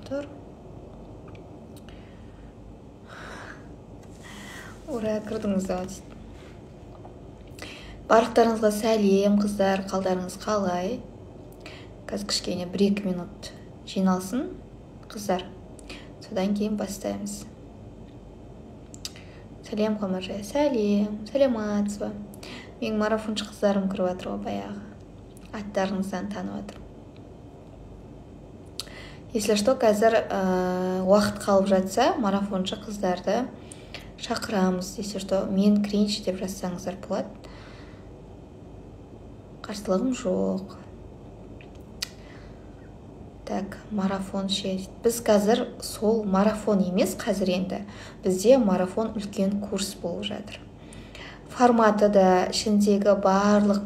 тұр. Ура, кірдіңіздер дейді. Барлықтарыңызға сәлем, қыздар, қалдарыңыз қалай? Қазір кішкене 1-2 минут жиналсын, қыздар. Содан кейін бастаймыз. Сәлем, Қамаржай, сәлем, сәлематсыз ба? Менің марафоншы қыздарым кіріп жатыр ғой баяғы. Аттарыңыздан танып жатыр. Если что, қазір уақыт қалып жатса, марафоншы қыздарды шақырамыз. Если что, мен кірейінші деп жазсаңыздар болады. Қарсылығым жоқ. Так, марафон ше. Біз қазір сол марафон емес, қазір енді. Бізде марафон үлкен курс болып жатыр. Форматы да, ішіндегі барлық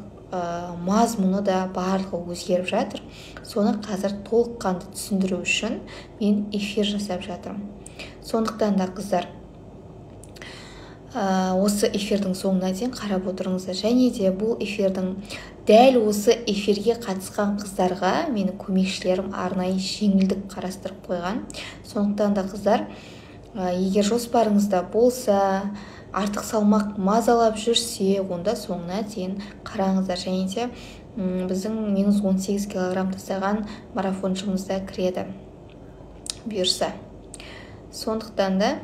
мазмұны да барлығы өзгеріп жатыр. Соны қазір толыққанды түсіндіру үшін мен эфир жасап жатырмын. Сондықтан да қыздар, осы эфирдің соңына дейін қарап отырыңыздар. Және де бұл эфирдің дәл осы эфирге қатысқан қыздарға менің көмекшілерім арнайы жеңілдік қарастырып қойған. Сондықтан да қыздар, егер жоспарыңызда болса, артық салмақ мазалап жүрсе, онда соңына дейін қараңыздар. Және де біздің -18 килограмм тастаған марафоншымызда кіреді бұйырса. Сондықтан да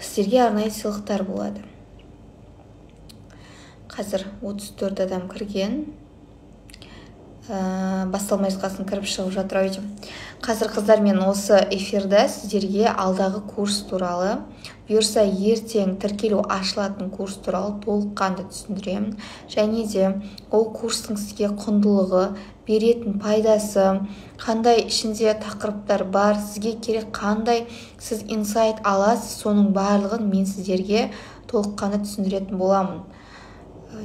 сіздерге арнайы сыйлықтар болады. Қазір 34 адам кірген. Басталмай жатқасын кіріп шығып жатыр ау. Қазір қыздар, мен осы эфирді сіздерге алдағы курс туралы, бұйырса ертең тіркелу ашылатын курс туралы толыққанды түсіндіремін. Және де ол курстың сізге құндылығы, беретін пайдасы, қандай ішінде тақырыптар бар, сізге керек қандай сіз инсайт аласыз, соның барлығын мен сіздерге толыққанды түсіндіретін боламын.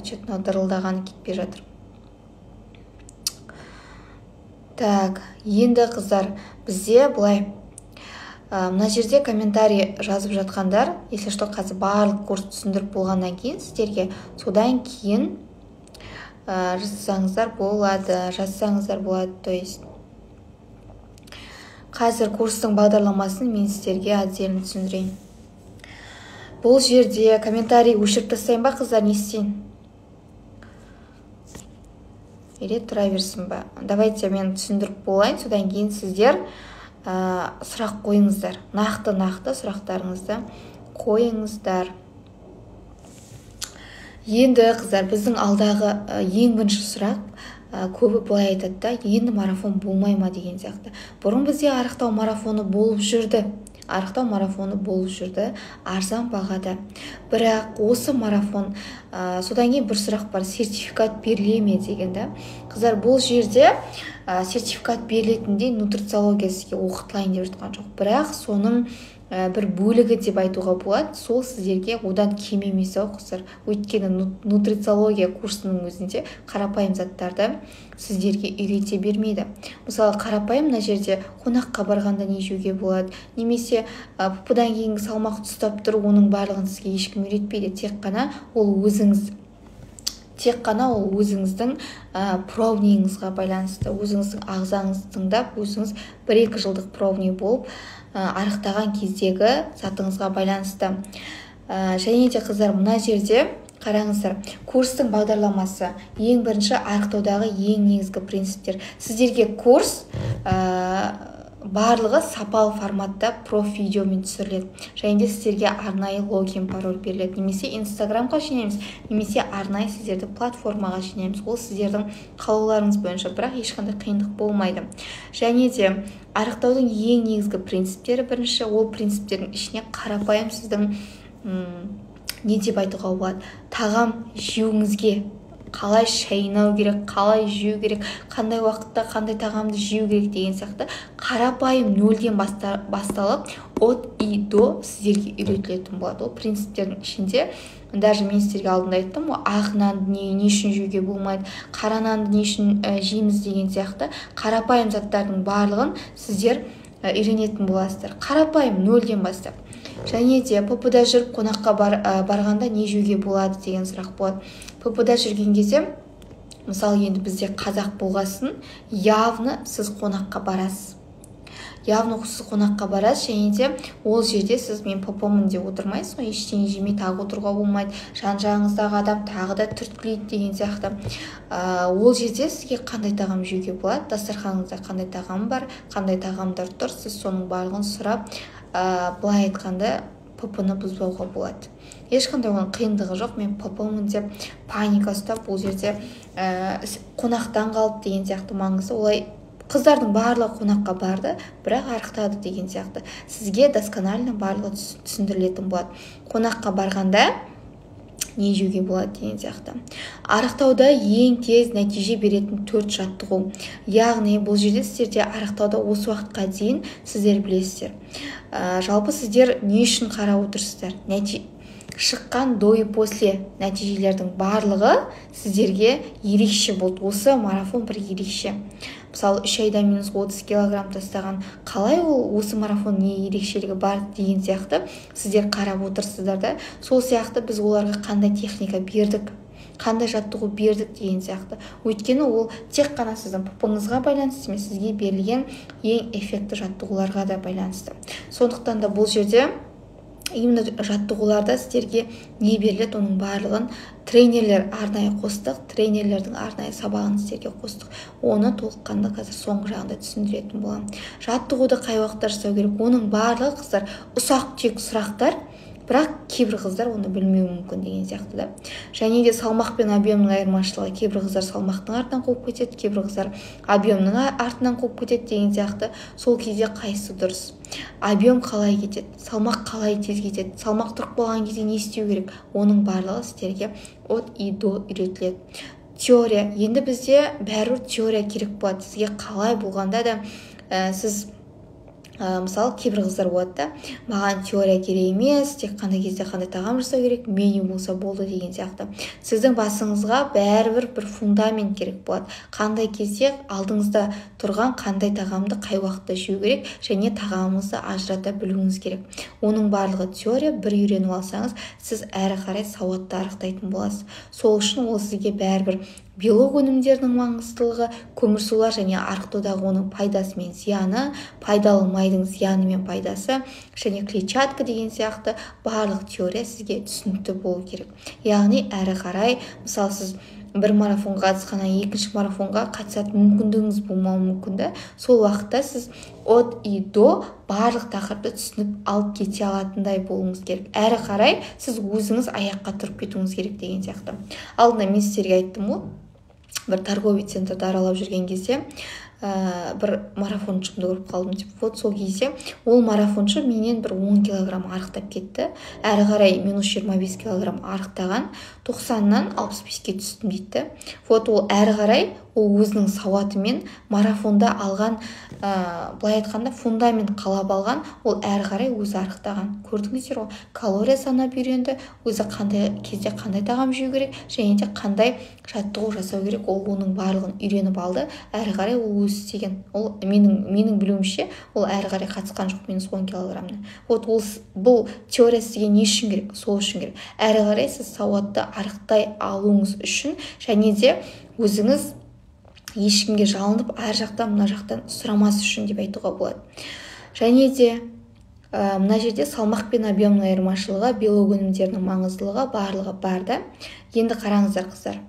Чөтіна дырылдағаны кетпей жатыр. Так, енді қыздар, бізде бұлай, мына жерде комментарий жазып жатқандар, если что, қазір барлық курс түсіндіріп болғаннан кейін сіздерге, содан кейін жазсаңыздар болады, то есть қазір курстың бағдарламасын мен сіздерге отдельно түсіндірейін. Бұл жерде комментарий өшіріп тастайын ба, қыздар, не істейін? Или тұра берсін ба? Давайте мен түсіндіріп болайын, содан кейін сіздер сұрақ қойыңыздар. Нақты сұрақтарыңызды қойыңыздар. Енді қыздар, біздің алдағы ең бірінші сұрақ, көбі былай айтады да, енді марафон болмай ма деген сияқты. Бұрын бізде арықтау марафоны болып жүрді. Арзан бағада. Бірақ осы марафон, содан кейін бір сұрақ бар, сертификат беріле ме деген да. Қыздар, бұл жерде сертификат берілетіндей нутрициология сізге оқытылайын деп жатқан жоқ. Бірақ соның бір бөлігі деп айтуға болады, сол сіздерге одан кем емес ау қыздар. Өйткені нутрициология курсының өзінде қарапайым заттарды сіздерге үйрете бермейді. Мысалы, қарапайым мына жерде қонаққа барғанда не жеуге болады, немесе пупыдан кейінгі салмақты ұстап тұру, оның барлығын сізге ешкім үйретпейді. Тек қана ол өзіңіздің пробнийіңізға байланысты, өзіңіздің ағзаңызды тыңдап, өзіңіз 1-2 жылдық пробний болып арықтаған кездегі затыңызға байланысты. Және де қыздар, мына жерде қараңыздар, курстың бағдарламасы, ең бірінші арықтаудағы ең негізгі принциптер. Сіздерге курс барлығы сапалы форматта проф-видеомен түсіріледі. Және де сіздерге арнайы логин, пароль беріледі. Немесе инстаграмға жинаймыз, немесе арнайы сіздерді платформаға жинаймыз. Ол сіздердің қалауларыңыз бойынша, бірақ ешқандай қиындық болмайды. Және де арықтаудың ең негізгі принциптері, бірінші, ол принциптердің ішіне қарапайым сіздің не деп айтуға болады, тағам жеуіңізге қалай шайнау керек, қалай жеу керек, қандай уақытта қандай тағамды жеу керек деген сияқты қарапайым нөлден басталып от и до сіздерге үйретілетін болады. Ол принциптердің ішінде, даже мен сіздерге алдында айттым, ақ нанды не үшін жеуге болмайды, қара нанды не үшін жейміз деген сияқты қарапайым заттардың барлығын сіздер үйренетін боласыздар. Қарапайым нөлден бастап. Және де ПП-да жүріп қонаққа барғанда не жеуге болады деген сұрақ болады. ПП-да жүрген кезде мысалы енді бізде қазақ болғасын, явно сіз қонаққа барасыз. Және де ол жерде сіз мен попомын деп отырмайсыз ғой, ештеңе жемей тағы отыруға болмайды, жан-жағыңыздағы адам тағы да түрткілейді деген сияқты. Ол жерде сізге қандай тағам жеуге болады, дастарханыңызда қандай тағам бар, қандай тағамдар тұр, сіз соның барлығын сұрап, былай айтқанда попыны бұзбауға болады. Ешқандай оның қиындығы жоқ. Мен попомын деп паника ұстап, бұл жерде қонақтан қалды деген сияқты маңызы. Олай қыздардың барлығы қонаққа барды, бірақ арықтады деген сияқты. Сізге досконально барлығы түсіндірілетін болады. Қонаққа барғанда не жеуге болады деген сияқты. Арықтауда ең тез нәтиже беретін 4 жаттығу. Яғни бұл жерде сіздерде арықтауда осы уақытқа дейін сіздер білесіздер. Жалпы сіздер не үшін қарап отырсыздар? Шыққан до и после нәтижелердің барлығы сіздерге ерекше болды. Осы марафон бір ерекше. Мысалы 3 айда минус 30 килограмм тастаған, қалай ол осы марафон не ерекшелігі бар деген сияқты сіздер қарап отырсыздар да. Сол сияқты біз оларға қандай техника бердік, қандай жаттығу бердік деген сияқты. Өйткені ол тек қана сіздің попыңызға байланысты емес, сізге берілген ең эффекті жаттығуларға да байланысты. Сондықтан да бұл жерде именно жаттығуларда сіздерге не беріледі, оның барлығын тренерлер арнайы қостық, тренерлердің арнайы сабағын сіздерге қостық. Оны толыққанды қазір соңғы жағында түсіндіретін боламын. Жаттығуды қай уақытта жасау керек? Оның барлығы қыздар ұсақ түйек сұрақтар, бірақ кейбір қыздар оны білмеуі мүмкін деген сияқты да. Және де салмақ пен объемның айырмашылығы, кейбір қыздар салмақтың артынан қуып кетеді, кейбір қыздар объемның артынан қуып кетеді деген сияқты. Сол кезде қайсысы дұрыс? Объем қалай кетеді, салмақ қалай тез кетеді, салмақ тұрып болған кезде не істеу керек? Оның барлығы сіздерге от и до үйретіледі. Теория, енді бізде бәрібір теория керек болады. Сізге қалай болғанда да сіз мысалы кейбір қыздар болады да, маған теория керек емес, тек қандай кезде қандай тағам жасау керек, меню болса болды деген сияқты. Сіздің басыңызға бәрібір бір фундамент керек болады. Қандай кезде алдыңызда тұрған қандай тағамды қай уақытта жеу керек, және тағамыңызды ажырата білуіңіз керек. Оның барлығы теория. Бір үйреніп алсаңыз, сіз әрі қарай сауатты арықтайтын боласыз. Сол үшін ол сізге бәрібір белок өнімдерінің маңыздылығы, көмірсулар және арықтаудағы оның пайдасы мен зияны, пайдалы майдың зияны мен пайдасы, және клетчатка деген сияқты барлық теория сізге түсінікті болу керек. Яғни әрі қарай, мысалы сіз бір марафонға қатысқаннан екінші марафонға қатысатын мүмкіндігіңіз болмауы мүмкін да. Сол уақытта сіз от и до барлық тақырыпты түсініп алып кете алатындай болуыңыз керек. Әрі қарай сіз өзіңіз аяққа тұрып кетуіңіз керек деген сияқты. Алдында мен сіздерге айттым ғой, бір торговый центрді аралап жүрген кезде бір марафоншымды көріп қалдым деп. Вот сол кезде ол марафоншы менен бір 10 килограмм арықтап кетті. Әрі қарай минус 25 килограмм арықтаған, 90-нан 65-ке түстім дейді. Вот ол әрі қарай ол өзінің сауатымен марафонда алған, былай айтқанда фундамент қалап алған, ол әрі қарай өзі арықтаған. Көрдіңіздер ғой, калория санап үйренді, өзі қандай кезде қандай тағам жеу керек, және де қандай жаттығу жасау керек, ол оның барлығын үйреніп алды. Әрі қарай ол өзі істеген. Ол менің білуімше, ол әрі қарай қатысқан жоқ минус 10 килограммны. Вот бұл теория сізге не үшін керек? Сол үшін керек. Әрі қарай сіз сауатты арықтай алуыңыз үшін, және де өзіңіз ешкімге жалынып, әр жақтан, мына жақтан сұрамас үшін деп айтуға болады. Және де мына жерде салмақ пен объемның айырмашылығы, белок өнімдерінің маңыздылығы барлығы бар да. Енді қараңыздар қыздар.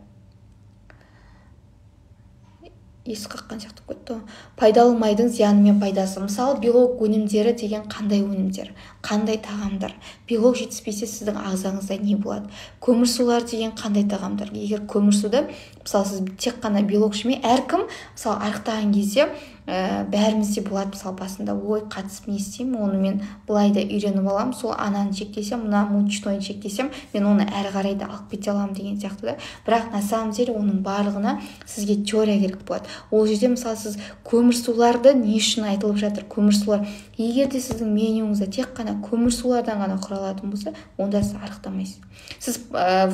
Есі қаққан сияқты кетті. Пайдалы майдың зияны мен пайдасы. Мысалы, белок өнімдері деген қандай өнімдер, қандай тағамдар? Белок жетіспесе сіздің ағзаңызда не болады? Көмірсулар деген қандай тағамдар? Егер көмірсуды, мысалы, сіз тек қана белок жемей, әркім, мысалы, арықтаған кезде бәрімізде болады, мысалы, басында ой қатысып не істеймін, оны мен былай да үйреніп аламын, сол ананы шектесем, мына мучнойды шектесем, мен оны әрі қарай да алып кете аламын деген сияқты да. Бірақ на самом деле оның барлығына сізге теория керек болады. Ол жерде мысалы сіз көмірсуларды не үшін айтылып жатыр? Көмірсулар, егер де сіздің менюңызда тек қана көмірсулардан ғана құралатын болса, онда сіз арықтамайсыз. Сіз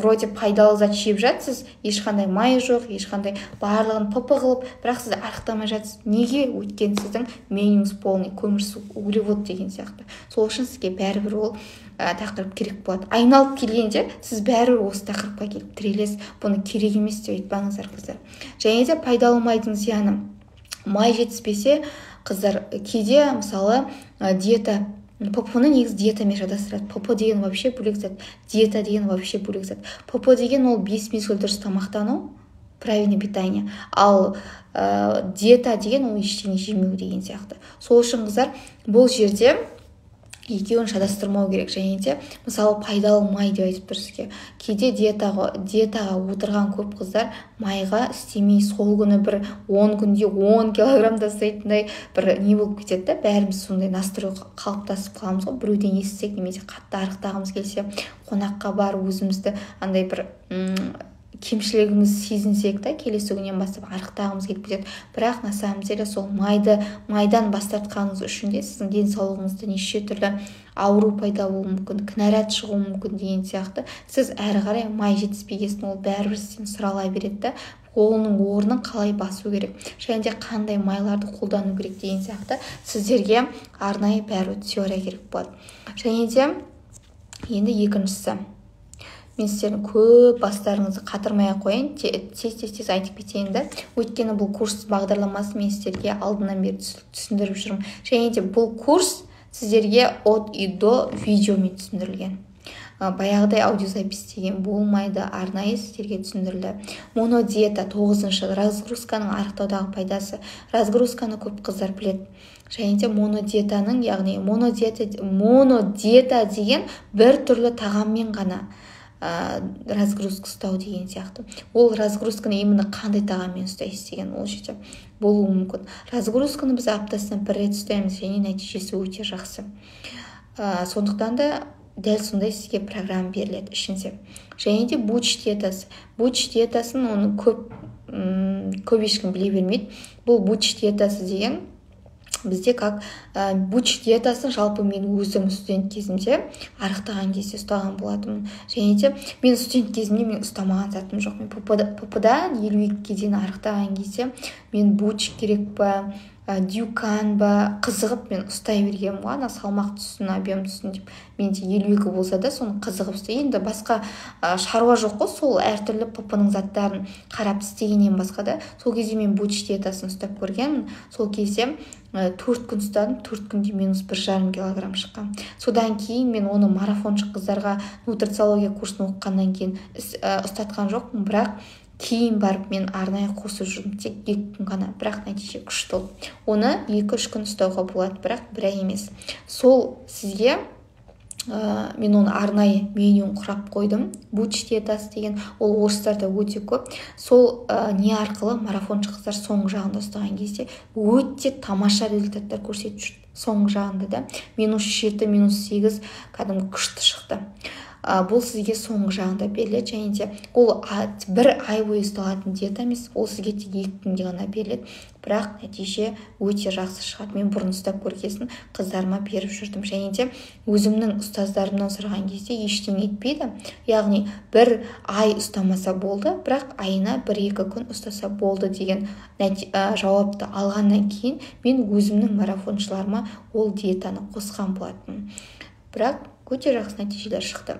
вроде пайдалы зат жеп жатсыз, ешқандай май жоқ, ешқандай барлығын пып қылып, бірақ сіз арықтамай жатсыз. Неге неге? Өйткені сіздің менюңыз полный, көмірсу, углевод деген сияқты. Сол үшін сізге бәрібір ол тақырып керек болады. Айналып келгенде сіз бәрібір осы тақырыпқа келіп тірелесіз. Бұны керек емес деп айтпаңыздар, қыздар. Және де пайдалы майдың зияны. Май жетіспесе, қыздар, кейде мысалы диета, ПП-ны негізі диетамен шатастырады. ПП деген вообще бөлек зат, диета деген вообще бөлек зат. ПП деген ол 5 мезгіл дұрыс тамақтану, правильное питание. Ал диета деген ол ештеңе жемеу деген сияқты. Сол үшін, қыздар, бұл жерде екеуін шатастырмау керек. Және де мысалы пайдалы май деп айтып тұр сізге. Кейде диетаға отырған көп қыздар майға істемей сол күні бір 10 күнде 10 килограмм тастайтындай бір не болып кетеді да. Бәріміз сондай настрой қалыптасып қаламыз ғой. Біреуден естісек немесе қатты арықтағымыз келсе, қонаққа бар өзімізді андай бір кемшілігіміз сезінсек та, келесі күннен бастап арықтағымыз келіп кетеді. Бірақ на самом деле сол майдан бас тартқаныңыз үшін де сіздің денсаулығыңызда неше түрлі ауру пайда болуы мүмкін, кінәрат шығуы мүмкін деген сияқты. Сіз әрі қарай май жетіспегесін ол бәрібір сізден сұрала береді да. Оның орнын қалай басу керек, және де қандай майларды қолдану керек деген сияқты сіздерге арнайы бәрі теория керек болады. Және де енді екіншісі, мен сіздердің көп бастарыңызды қатырмай қояйын, тез айтып кетейін да. Өйткені бұл курс бағдарламасын мен сіздерге алдынан бері түсіндіріп жүрмін. Және де бұл курс сіздерге от и до видеомен түсіндірілген. Баяғыдай аудиозапис деген болмайды, арнайы сіздерге түсіндірілді. Монодиета 9-шы, разгрузканың арықтаудағы пайдасы. Разгрузканы көп қыздар біледі. Және де монодиетаның, яғни монодиета деген бір түрлі тағаммен ғана разгрузка ұстау деген сияқты. Ол разгрузканы именно қандай тағаммен ұстайсыз деген ол жерде болуы мүмкін. Разгрузканы біз аптасына бір рет ұстаймыз, және нәтижесі өте жақсы. Сондықтан да дәл сондай сізге программа беріледі ішінде. Және де буч диетасы. Буч диетасын оны көп ешкім біле бермейді. Бұл буч диетасы деген бізде как буч диетасын жалпы мен өзім студент кезімде арықтаған кезде ұстаған болатынмын. Және де мен студент кезімде мен ұстамаған затым жоқ. Мен ПП-да 52-ге дейін арықтаған кезде мен буч керек па, дюкан ба қызығып мен ұстай бергенмін ғой, салмақ түссін, объем түссін деп. Менде 52 болса да соны қызығып істей. Енді басқа шаруа жоқ қой, сол әртүрлі ПП-ның заттарын қарап істегеннен басқа да. Сол кезде мен буч диетасын ұстап көргенмін. Сол кезде 4 күн ұстадым, 4 күнде минус 1,5 килограмм шыққан. Содан кейін мен оны марафоншы қыздарға нутрициология курсын оқығаннан кейін ұстатқан жоқпын, бірақ кейін барып мен арнайы қосып жүрдім, тек 2 күн ғана, бірақ нәтиже күшті болды. Оны 2-3 күн ұстауға болады, бірақ бір ай емес. Сол сізге мен оны арнайы менюін құрап қойдым. Буч диетасы деген ол орыстарда өте көп. Сол не арқылы марафоншы қыздар соңғы жағында ұстаған кезде өте тамаша результаттар көрсетіп жүрді. Соңғы жағында да -7, -8 кәдімгі күшті шықты. Бұл сізге соңғы жағында беріледі. Және де ол бір ай бойы ұсталатын диета емес, ол сізге тек 2 күнге ғана беріледі. Бірақ нәтиже өте жақсы шығады. Мен бұрын ұстап көргесін қыздарыма беріп жүрдім. Және де өзімнің ұстаздарымнан сұраған кезде ештеңе етпейді. Яғни бір ай ұстамаса болды, бірақ айына 1-2 күн ұстаса болды деген жауапты алғаннан кейін мен өзімнің марафоншыларыма ол диетаны қосқан болатынмын. Бірақ өте жақсы нәтижелер шықты.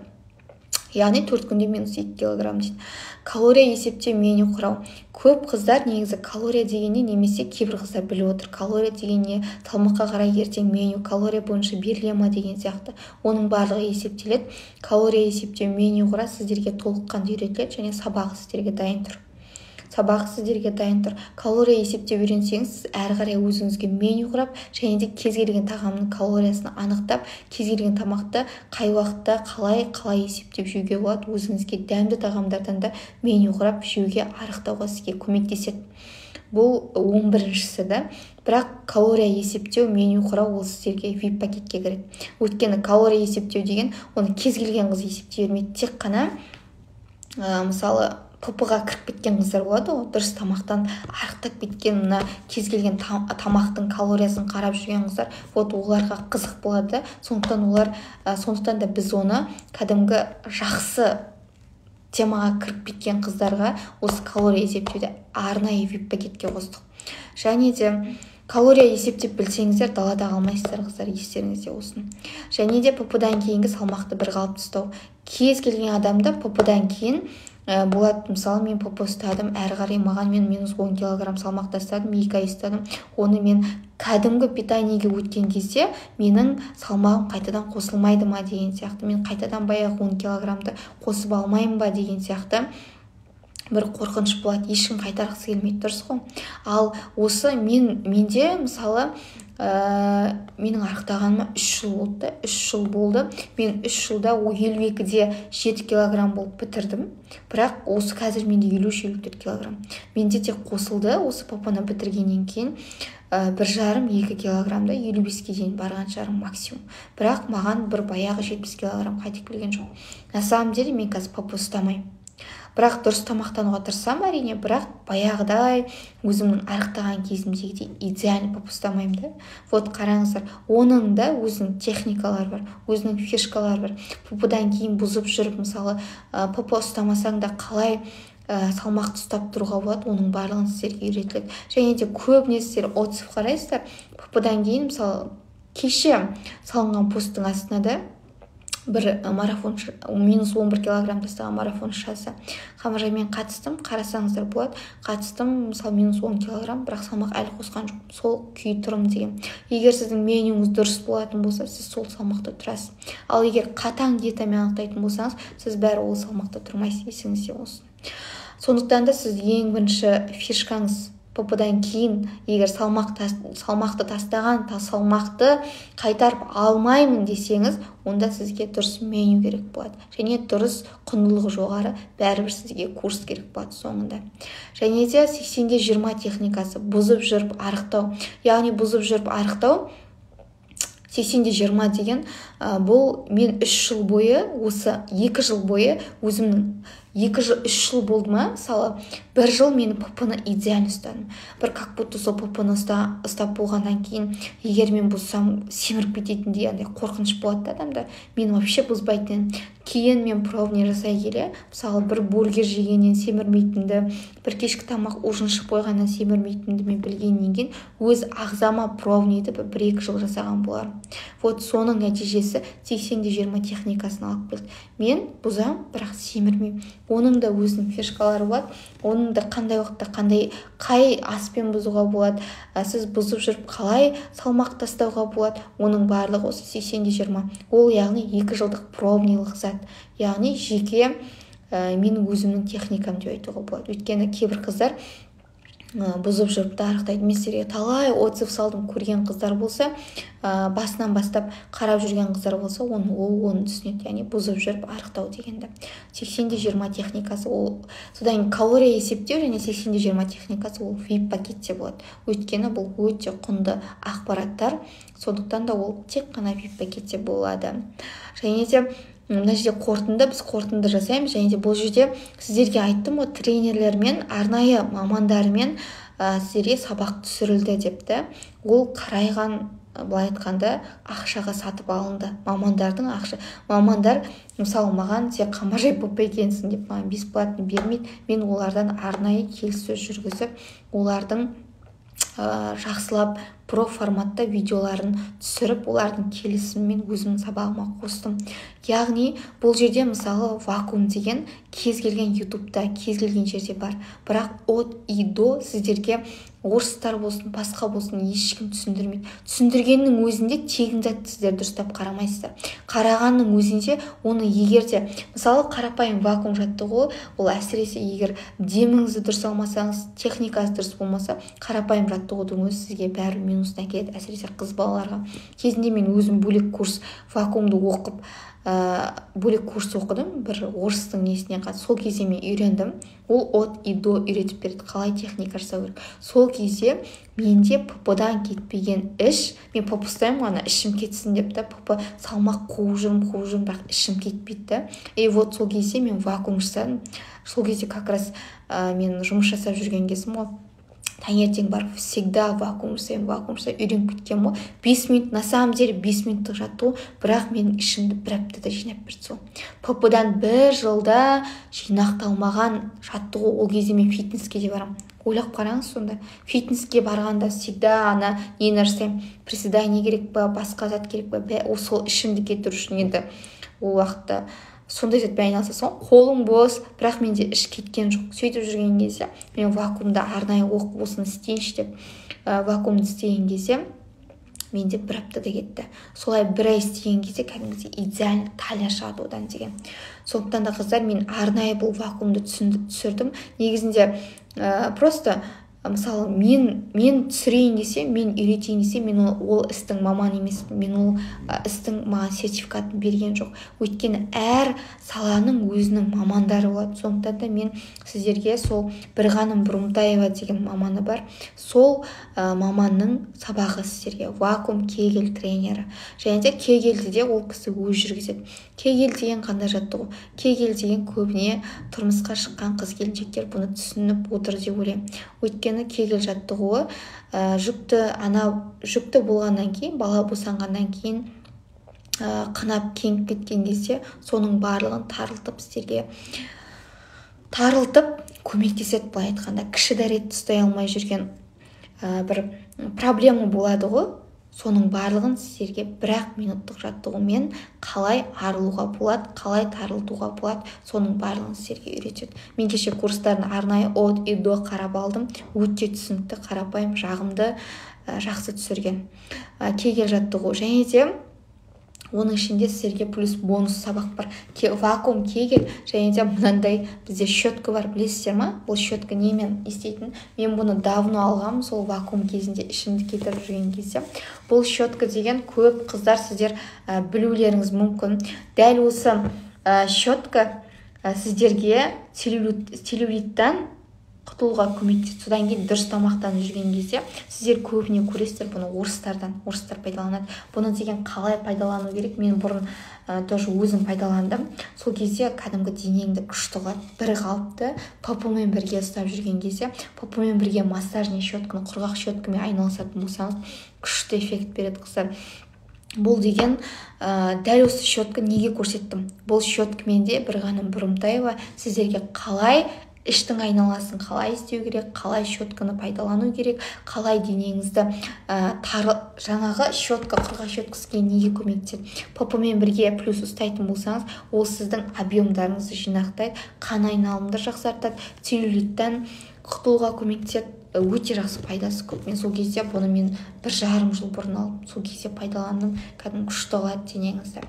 Яғни 4 күнде -2 килограмм дейді. Калория есептеу меню құрау. Көп қыздар негізі калория дегенне, немесе кейбір қыздар біліп отыр. Калория дегенне салмаққа қарай ертең меню калория бойынша беріле ма деген сияқты. Оның барлығы есептеледі. Калория есептеу меню құра сіздерге толыққанды үйретіледі, және сабағы сіздерге дайын тұр. Калория есептеп үйренсеңіз, сіз әрі қарай өзіңізге меню құрап, және де кез келген тағамның калориясын анықтап, кез келген тамақты қай уақытта қалай есептеп жеуге болады, өзіңізге дәмді тағамдардан да меню құрап жеуге, арықтауға сізге көмектеседі. Бұл 11-шісі да. Бірақ калория есептеу, меню құрау ол сіздерге VIP пакетке кіреді. Өйткені калория есептеу деген, оны кез келген қыз есептей бермейді. Тек қана мысалы ПП-ға кіріп кеткен қыздар болады ғой, дұрыс тамақтан арықтап кеткен, мына кез келген тамақтың калориясын қарап жүрген қыздар, оларға қызық болады. Сондықтан да біз оны кәдімгі жақсы темаға кіріп кеткен қыздарға осы калория есептеуді арнайы VIP пакетке қостық. Және де калория есептеп білсеңіздер далада қалмайсыздар қыздар, естеріңізде болсын. Және де ПП-дан кейінгі салмақты бір қалыпты ұстау. Кез келген адамда ПП-дан кейін болады. Мысалы мен ПП ұстадым, әрі қарай маған мен минус 10 килограмм салмақ тастадым, 2 ай ұстадым. Оны мен кәдімгі питаниеге өткен кезде менің салмағым қайтадан қосылмайды ма деген сияқты, мен қайтадан баяғы 10 килограммды қосып алмаймын ба деген сияқты бір қорқыныш болады. Ешкім қайтарғысы келмейді, дұрыс қой. Ал осы менде мысалы менің арықтағаныма 3 жыл болды. 3 жыл болды. Мен 3 жылда 52-де 7 килограмм болып бітірдім. Бірақ осы қазір менде 53-54 килограмм. Менде тек қосылды осы ПП-ны бітіргеннен кейін 1,5-2 килограммда 55-ке дейін барған шығарым максимум. Бірақ маған бір баяғы 70 килограмм қайтып келген жоқ. На самом деле мен қазір ПП ұстамаймын. Бірақ дұрыс тамақтануға тырысам әрине, бірақ баяғыдай өзімнің арықтаған кезімдегідей идеальный ПП ұстамаймын да. Вот қараңыздар, оның да өзінің техникалары бар, өзінің фишкалары бар. ПП-дан кейін бұзып жүріп, мысалы ПП ұстамасаң да қалай салмақты ұстап тұруға болады, оның барлығын сіздерге үйретіледі. Және де көбіне сіздер отзыв қарайсыздар, ПП-дан кейін мысалы кеше салынған посттың астына да бір марафоншы, минус 11 килограмм тастаған марафоншы жазды. Қамажаймен қатыстым, қарасаңыздар болады. Қатыстым, мысалы минус 10 килограмм, бірақ салмақ әлі қосқан жоқ. Сол күй тұрым деген. Егер сіздің менюңыз дұрыс болатын болса, сіз сол салмақта тұрасыз. Ал егер қатаң диетамен анықтайтын болсаңыз, сіз бәрі ол салмақта тұрмайсыз, есіңізде болсын. Сондықтан да сіз ең бірінші фишкаңыз ПП-дан кейін егер салмақты тастаған, салмақты қайтарып алмаймын десеңіз, онда сізге дұрыс меню керек болады. Және дұрыс құндылығы жоғары бәрібір сізге курс керек болады соңында. Және де 80-20 техникасы, бұзып жүріп арықтау. Яғни бұзып жүріп арықтау 80-20 деген бұл мен 3 жыл бойы, осы 2 жыл бойы өзімнің 3 жыл болды ма, мысалы 1 жыл мені ПП-ны идеально ұстадым. Бір как будто сол ПП-ны ұстап болғаннан кейін, егер мен бұзсам семіріп кететіндей қорқыныш болады адамда. Мен вообще бұзбайтын. Кейін мен пробный жасай келе, мысалы бір бургер жегеннен семірмейтінді, бір кешкі тамақ ужин ішіп қойғаннан семірмейтінді мен білгеннен кейін өз ағзама пробныйды 1-2 жыл жасаған боларым. Вот соның нәтижесі 80-20 техникасын алып келді. Мен бұзам, бірақ семірмеймін. Оның да өзінің фишкалары болады. Оның да қандай уақытта қай аспен бұзуға болады, сіз бұзып жүріп қалай салмақ тастауға болады, оның барлығы осы 80-20. Ол яғни 2 жылдық пробнилық зат. Яғни жеке менің өзімнің техникам деп айтуға болады. Өйткені кейбір қыздар бұзып жүріп арықтайды. Мен сіздерге талай отзыв салдым, көрген қыздар болса, басынан бастап қарап жүрген қыздар болса, оны түсінеді. Яғни бұзып жүріп арықтау дегенді. 80-20 техникасы ол, содан калория есептеу және 80-20 техникасы ол VIP пакетте болады. Өйткені бұл өте құнды ақпараттар, сондықтан да ол тек қана VIP пакетте болады. Және де мына жерде біз қорытынды жасаймыз, және де бұл жерде сіздерге айттым, тренерлермен, арнайы мамандармен сіздерге сабақ түсірілді депті. Ол қарайған, былай айтқанда, ақшаға сатып алынды. Мамандар, мысалы, маған сен Қамажай ПП екенсің деп маған бесплатно бермейді. Мен олардан арнайы келіссөз жүргізіп, олардың жақсылап про форматта видеоларын түсіріп, олардың келісімімен өзімнің сабағыма қостым. Яғни бұл жерде мысалы вакуум деген кез келген ютубта, кез келген жерде бар. Бірақ от и до сіздерге орыстар болсын, басқа болсын, ешкім түсіндірмейді. Түсіндіргеннің өзінде тегін затты сіздер дұрыстап қарамайсыздар. Қарағанның өзінде оны егерде, мысалы қарапайым вакуум жаттығу, ол әсіресе егер деміңізді дұрыс алмасаңыз, техникасы дұрыс болмаса, қарапайым жаттығудың өзі сізге бәрі минусына келеді, әсіресе қыз балаларға. Кезінде мен өзім бөлек курс вакуумды оқып, бөлек курс оқыдым, бір орыстың несіне қатысып, сол кезде мен үйрендім. Ол от и до үйретіп береді, қалай техника жасау керек. Сол кезде менде ПП-дан кетпеген іш, мен ПП ұстаймын, ана ішім кетсін деп та, ПП салмақ қуып жүрмін, бірақ ішім кетпейді. И вот сол кезде мен вакуум жасадым. Сол кезде как раз мен жұмыс жасап жүрген кезім ғой. Таңертең барып всегда вакуум жасаймын, үйреніп кеткен ғой. 5 минут, на самом деле 5 минуттық жаттығу, бірақ менің ішімді бір аптада жинап берді сол. ПП-дан 1 жылда жинақталмаған жаттығу, ол кезде мен фитнеске де барам. Ойлап қараңыз сонда. Фитнеске барғанда всегда ана не нәрсе приседание керек па, басқа зат керек па, сол ішімді кетіру үшін енді ол уақытта сондай затпен айналысасың, қолың бос, бірақ менде іш кеткен жоқ. Сөйтіп жүрген кезде мен вакуумда арнайы оқып осыны істейінші деп вакуумды істеген кезде менде бір аптада кетті. Солай бір ай істеген кезде кәдімгідей идеально талия шығады одан деген. Сондықтан да қыздар, мен арнайы бұл вакуумды түсірдім. Негізінде просто мысалы мен түсірейін десе, мен үйретейін десе, мен ол істің маманы емеспін. Мен ол істің маған сертификатын берген жоқ. Өйткені әр саланың өзінің мамандары болады. Сондықтан да мен сіздерге сол Бірғаным Бұрымтаева деген маманы бар. Сол маманның сабағы сіздерге вакуум кегель тренері. Және де кегельді де ол кісі өз жүргізеді. Кегель деген қандай жаттығу? Кегель деген көбіне тұрмысқа шыққан қыз-келіншектер бұны түсініп отыр деп ойлаймын. Өйткені кегель жаттығуы жүкті болғаннан кейін, бала босанғаннан кейін қынап кеңіп кеткен кезде соның барлығын тарылтып көмектеседі. Былай айтқанда кіші дәретті ұстай алмай жүрген бір проблема болады ғой, соның барлығын сіздерге бір-ақ минуттық жаттығумен қалай арылуға болады, қалай тарылтуға болады, соның барлығын сіздерге үйретеді. Мен кеше курстарын арнайы от и до қарап алдым. Өте түсінікті, қарапайым, жағымды, жақсы түсірген кегель жаттығу. Және де оның ішінде сіздерге плюс бонус сабақ бар. Вакуум кегель, және де мынандай бізде щетка бар, білесіздер ма? Бұл щетка немен істейтін? Мен бұны давно алғам, сол вакуум кезінде ішімді кетіріп жүрген кезде. Бұл щетка деген көп қыздар сіздер білулеріңіз мүмкін. Дәл осы щетка сіздерге целлюлиттан құтылуға көмектеседі. Содан кейін дұрыс тамақтанып жүрген кезде сіздер көбіне көресіздер бұны орыстар пайдаланады. Бұны деген қалай пайдалану керек? Мен бұрын тоже өзім пайдаландым. Сол кезде кәдімгі денеңді күшті қылады. Бір қалыпты попумен бірге ұстап жүрген кезде, попумен бірге массажный щетканы, құрғақ щеткамен айналысатын болсаңыз, күшті эффект береді қыздар. Бұл деген дәл осы щетка неге көрсеттім? Бұл щеткамен де Бірғаным Бұрымтаева сіздерге қалай іштің айналасын қалай істеу керек, қалай щетканы пайдалану керек, қалай денеңізді жаңағы щетка, құрғақ щеткасына неге көмектеседі. Попумен бірге плюс ұстайтын болсаңыз, ол сіздің объемдарыңызды жинақтайды, қан айналымды жақсартады, целлюлиттен құтылуға көмектеседі. Өте жақсы пайдасы көп. Мен сол кезде бұны 1,5 жыл бұрын алдым. Сол кезде пайдаландым, кәдімгі күшті қылады денеңізді.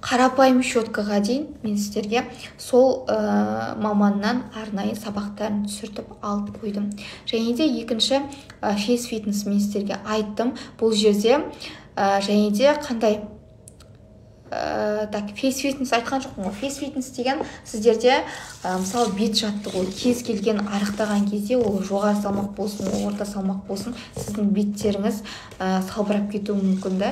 Қарапайым щеткаға дейін мен сіздерге сол маманнан арнайы сабақтарын түсіртіп алып қойдым. Және де екінші фейс фитнес мен сіздерге айттым. Бұл жерде және де қандай фейс фитнес айтқан жоқпын ғой. Фейс фитнес деген сіздерде мысалы бет жаттығу, кез келген арықтаған кезде ол жоғары салмақ болсын, орта салмақ болсын, сіздің беттеріңіз салбырап кетуі мүмкін да.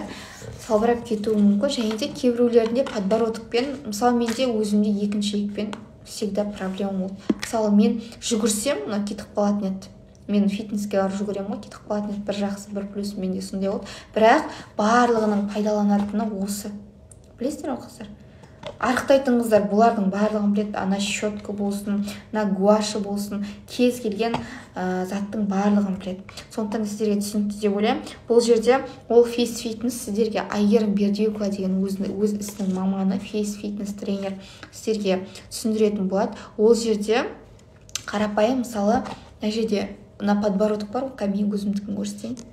Салбырап кетуі мүмкін. Және де кейбіреулерінде подбородокпен, мысалы менде өзімде екінші иекпен всегда проблема болды. Мысалы мен жүгірсем, кетіп қалатын еді. Мен фитнеске барып жүгіремін ғой, кетіп қалатын еді. Бір жақсы, бір плюс менде сондай болды. Бірақ барлығының пайдаланатыны осы. Білесіздер ме қыздар? Арықтайтын қыздар бұлардың барлығын біледі. Ана щетка болсын, ана гуашы болсын, кез келген заттың барлығын біледі. Сондықтан сіздерге түсінікті деп ойлаймын. Бұл жерде ол фейс фитнес сіздерге Айгерім Бердиева деген өз ісінің маманы, фейс фитнес тренер сіздерге түсіндіретін болады. Ол жерде қарапайым, мысалы, мына жерде мына подбородок бар, мен өзімдікін көрсетейін.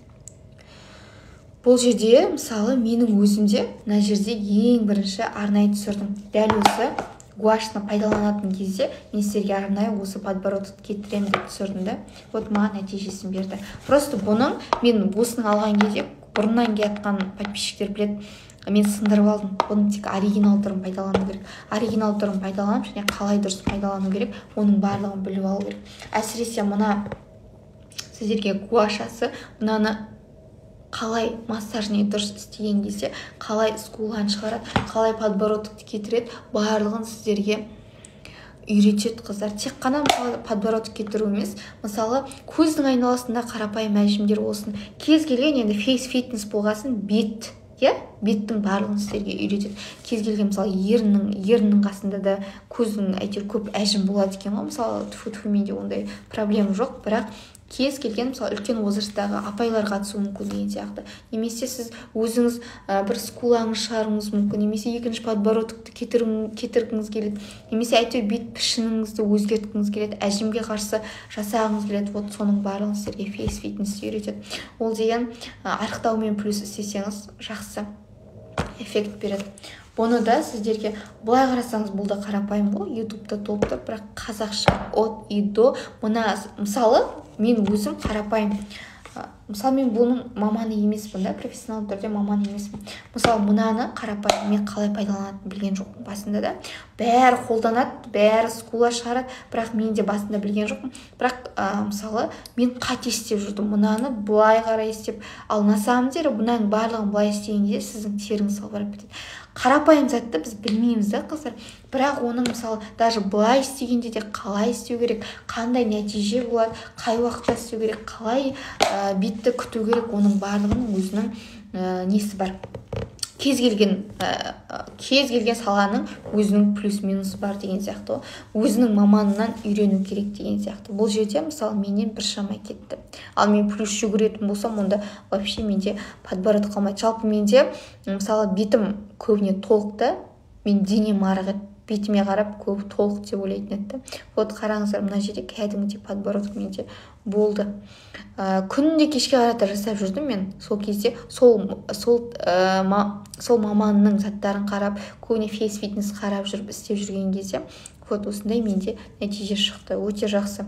Бұл жерде, мысалы, менің өзімде мына жерде ең бірінші арнайы түсірдім. Дәл осы гуашны пайдаланатын кезде мен сіздерге арнайы осы подбородок кетіремін деп түсірдім да. Вот маған нәтижесін берді. Просто бұның мен осыны алған кезде бұрыннан келатқан подписчиктер біледі. Мен сындырып алдым. Бұның тек оригинал түрін пайдалану керек. Оригинал түрін пайдаланып, және қалай дұрыс пайдалану керек, оның барлығын біліп алу керек. Әсіресе мына сіздерге гуашасы, мынаны қалай массажный дұрыс істеген кезде, қалай скулан шығарады, қалай подбородокты кетіреді, барлығын сіздерге үйретеді қыздар. Тек қана подбородок кетіру емес, мысалы көздің айналасында қарапайым әжімдер болсын, кез келген енді фейс фитнес болғасын, бет иә, беттің барлығын сіздерге үйретеді. Кез келген мысалы еріннің қасында да көздің әйтеуір көп әжім болады екен ғой, мысалы тфу-тфу, менде ондай проблема жоқ, бірақ кез келген мысалы үлкен возрасттағы апайлар қатысуы мүмкін деген сияқты. Немесе сіз өзіңіз бір скулаңыз шығаруыңыз мүмкін, немесе екінші подбородокты кетіргіңіз келеді, немесе әйтеуір бет пішініңізді өзгерткіңіз келеді, әжімге қарсы жасағыңыз келеді. Вот соның барлығын сіздерге фейс фитнес үйретеді. Ол деген арықтаумен плюс істесеңіз жақсы эффект береді. Бұны да сіздерге былай қарасаңыз бұл да қарапайым ғой, ютубта толып тұр, бірақ қазақша от и до. Мына мысалы мен өзім қарапайым, мысалы мен бұның маманы емеспін да, профессионал түрде маман емеспін. Мысалы мынаны қарапайым мен қалай пайдаланатынын білген жоқпын басында да. Бәрі қолданады, бәрі скула шығарады, бірақ мен де басында білген жоқпын. Бірақ мысалы мен қате істеп жүрдім, мынаны былай қарай істеп, ал на самом деле бұның барлығын былай істегенде сіздің теріңіз салбырап кетеді. Қарапайым затты біз білмейміз да қыздар, бірақ оның мысалы даже былай істегенде де қалай істеу керек, қандай нәтиже болады, қай уақытта істеу керек, қалай бетті күту керек, оның барлығының өзінің несі бар. Кез келген саланың өзінің плюс-минусы бар деген сияқты, өзінің маманынан үйрену керек деген сияқты. Бұл жерде мысалы менен бір шама кетті. Ал мен плюс жүгіретін болсам, онда вообще менде подбородок қалмайды. Жалпы менде мысалы бетім көбіне толықты, мен денем арық еді, бетіме қарап көп толық деп ойлайтын еді. Вот қараңыздар, мына жерде кәдімгідей подбородок менде болды. Күнде кешке қарата жасап жүрдім мен. Сол кезде сол маманның заттарын қарап, көбіне фейс фитнес қарап жүріп істеп жүрген кезде вот осындай менде нәтиже шықты. Өте жақсы.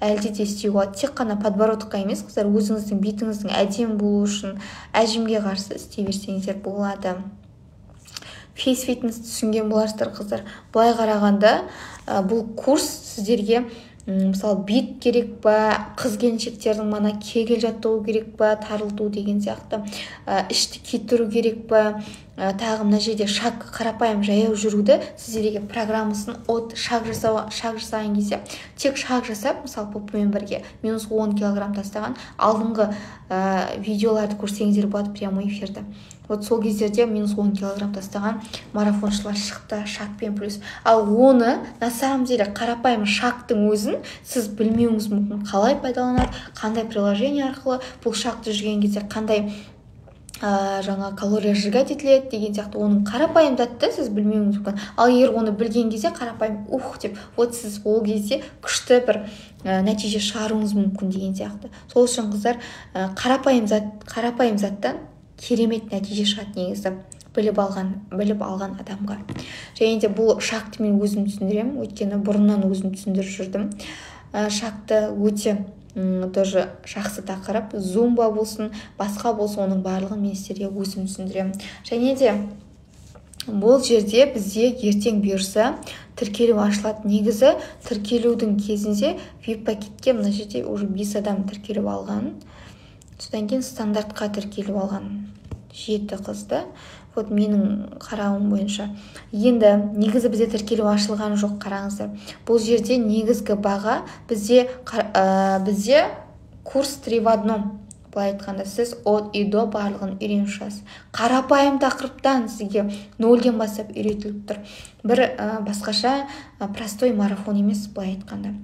Әлде де істеуге болады. Тек қана подбородокқа емес, қыздар, өзіңіздің бетіңіздің әдемі болуы үшін әжімге қарсы істей берсеңіздер болады. Фейс фитнес түсінген боларсыздар, қыздар. Былай қарағанда бұл курс сіздерге мысалы бет керек па, қыз келіншектердің мана кегел жаттығу керек па, тарылту деген сияқты, ішті кетіру керек па, тағы мына жерде шаг, қарапайым жаяу жүруді сіздерге программасын шаг жасаған кезде тек шаг жасап, мысалы попымен бірге минус 10 килограмм тастаған алдыңғы видеоларды көрсеңіздер болады, прямой эфирді. Вот сол кездерде минус 10 килограмм тастаған марафоншылар шықты шагпен плюс. Ал оны на самом деле қарапайым шагтың өзін сіз білмеуіңіз мүмкін, қалай пайдаланады, қандай приложение арқылы бұл шагты жүрген кезде қандай жаңа калория сжигать етіледі деген сияқты, оның қарапайым затты сіз білмеуіңіз мүмкін. Ал егер оны білген кезде қарапайым деп, вот сіз ол кезде күшті бір нәтиже шығаруыңыз мүмкін деген сияқты. Сол үшін қыздар, қарапайым заттан керемет нәтиже шығады негізі біліп алған адамға. Және де бұл шагты мен өзім түсіндіремін, өйткені бұрыннан өзім түсіндіріп жүрдім. Шагты өте тоже жақсы тақырып, зумба болсын, басқа болсын, оның барлығын мен сіздерге өзім түсіндіремін. Және де бұл жерде бізде ертең бұйырса тіркелу ашылады. Негізі тіркелудің кезінде VIP пакетке мына жерде уже 5 адам тіркеліп алған. Содан кейін стандартқа тіркеліп алған 7 қызды. Вот менің қарауым бойынша. Енді негізі бізде тіркелу ашылған жоқ, қараңыздар. Бұл жерде негізгі баға бізде курс 3 в 1. Былай айтқанда сіз от и до барлығын үйреніп шығасыз. Қарапайым тақырыптан сізге 0-ден бастап үйретіліп тұр. Бір басқаша простой марафон емес, былай айтқанда.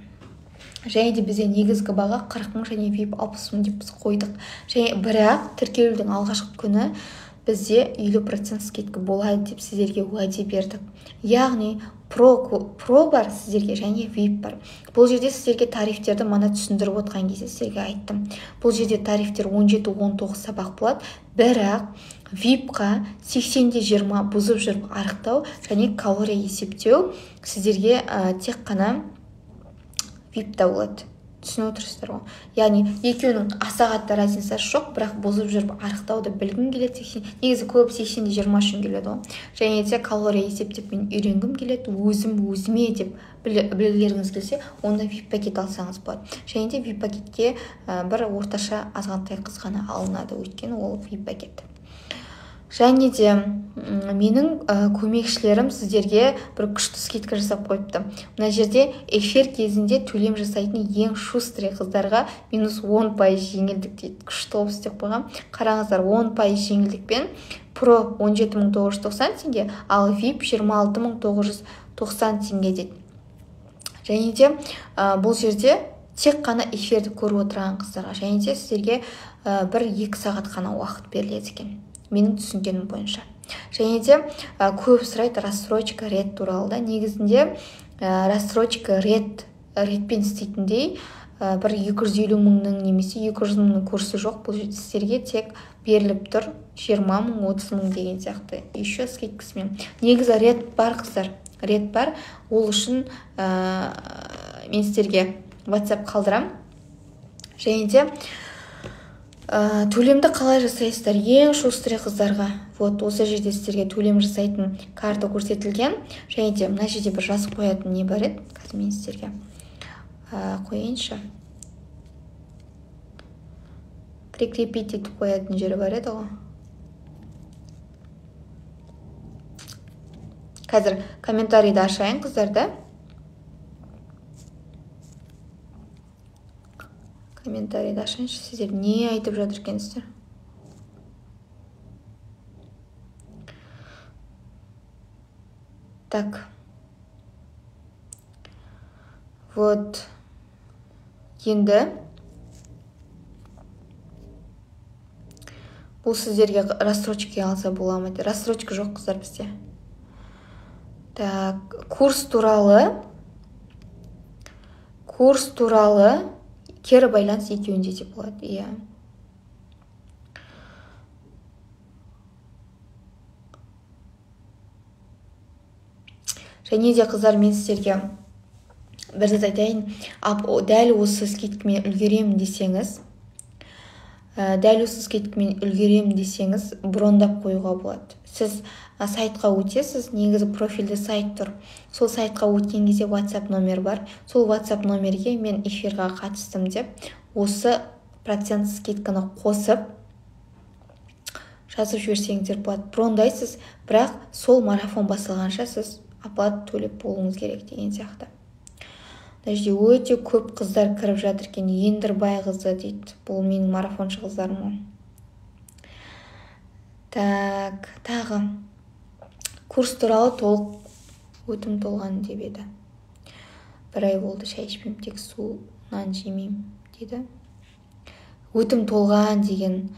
Және де бізде негізгі баға 40 мың және VIP 60 мың деп біз қойдық. Және бірақ тіркелудің алғашқы күні бізде 50% скидка болады деп сіздерге уәде бердік. Яғни про бар сіздерге және VIP бар. Бұл жерде сіздерге тарифтерді мана түсіндіріп отқан кезде сіздерге айттым. Бұл жерде тарифтер 17-19 сабақ болады, бірақ VIP-қа 80-20 бұзып жүріп арықтау және калория есептеу сіздерге тек қана VIP-та болады. Түсініп отырсыздар ғой. Яғни екеуінің аса қатты разницасы жоқ, бірақ бұзып жүріп арықтауды білгім келеді. Негізі көп 80-20 үшін келеді ғой. Және де калория есептеп мен үйренгім келеді, өзіме деп білгілеріңіз келсе, онда VIP пакет алсаңыз болады. Және де VIP пакетке бір орташа азғантай қыз ғана алынады, өйткені ол VIP пакет. Және де менің көмекшілерім сіздерге бір күшті скидка жасап қойыпты. Мына жерде эфир кезінде төлем жасайтын ең шустрый қыздарға -10% жеңілдік дейді. Күшті болып істеп қойған. Қараңыздар, 10% жеңілдікпен Pro 17.990 теңге, ал VIP 26.990 теңге дейді. Және де бұл жерде тек қана эфирді көріп отырған қыздарға, және де сіздерге 1-2 сағат қана уақыт беріледі екен, менің түсінгенім бойынша. Және де көп сұрайды рассрочка ред туралы да. Негізінде рассрочка редпен істейтіндей бір 250 мыңның немесе 200 мыңның курсы жоқ. Бұл жерде сіздерге тек беріліп тұр 20 мың, 30 мың деген сияқты. Еще скидкасымен. Негізі ред бар қыздар, ред бар. Ол үшін мен сіздерге WhatsApp қалдырам. Және де төлемді қалай жасайсыздар? Ең шустрый қыздарға вот осы жерде сіздерге төлем жасайтын карта көрсетілген. Және де мына жерде бір жазып қоятын не бар еді. Қазір мен сіздерге қойайыншы. Прикрепить етіп қоятын жері бар еді ғой. Қазір комментарийді ашайын қыздар да. Комментарийді ашайыншы, сіздер не айтып жатыр екенсіздер? Так. Вот. Енді бұл сіздерге рассрочка алса бола ма? Рассрочка жоқ қыздар бізде. Так, курс туралы кері байланыс екеуінде де болады. Иә. Және де қыздар, мен сіздерге бір зат айтайын. Дәл осы скидкамен үлгеремін десеңіз, брондап қоюға болады. Сіз сайтқа өтесіз, негізі профильді сайт тұр. Сол сайтқа өткен кезде WhatsApp номер бар. Сол WhatsApp номерге мен эфирға қатыстым деп, осы процент скидканы қосып жазып жіберсеңіздер болады. Брондайсыз, бірақ сол марафон басылғанша сіз оплата төлеп болуыңыз керек деген сияқты. Өте көп қыздар кіріп жатыр екен. Ендірбай қызы дейді. Бұл менің марафоншы қыздарым. Так, тағы. Курс туралы толық өтім толған деп еді. Бір ай болды шай ішпеймін, тек су, нан жемеймін дейді. Өтім толған деген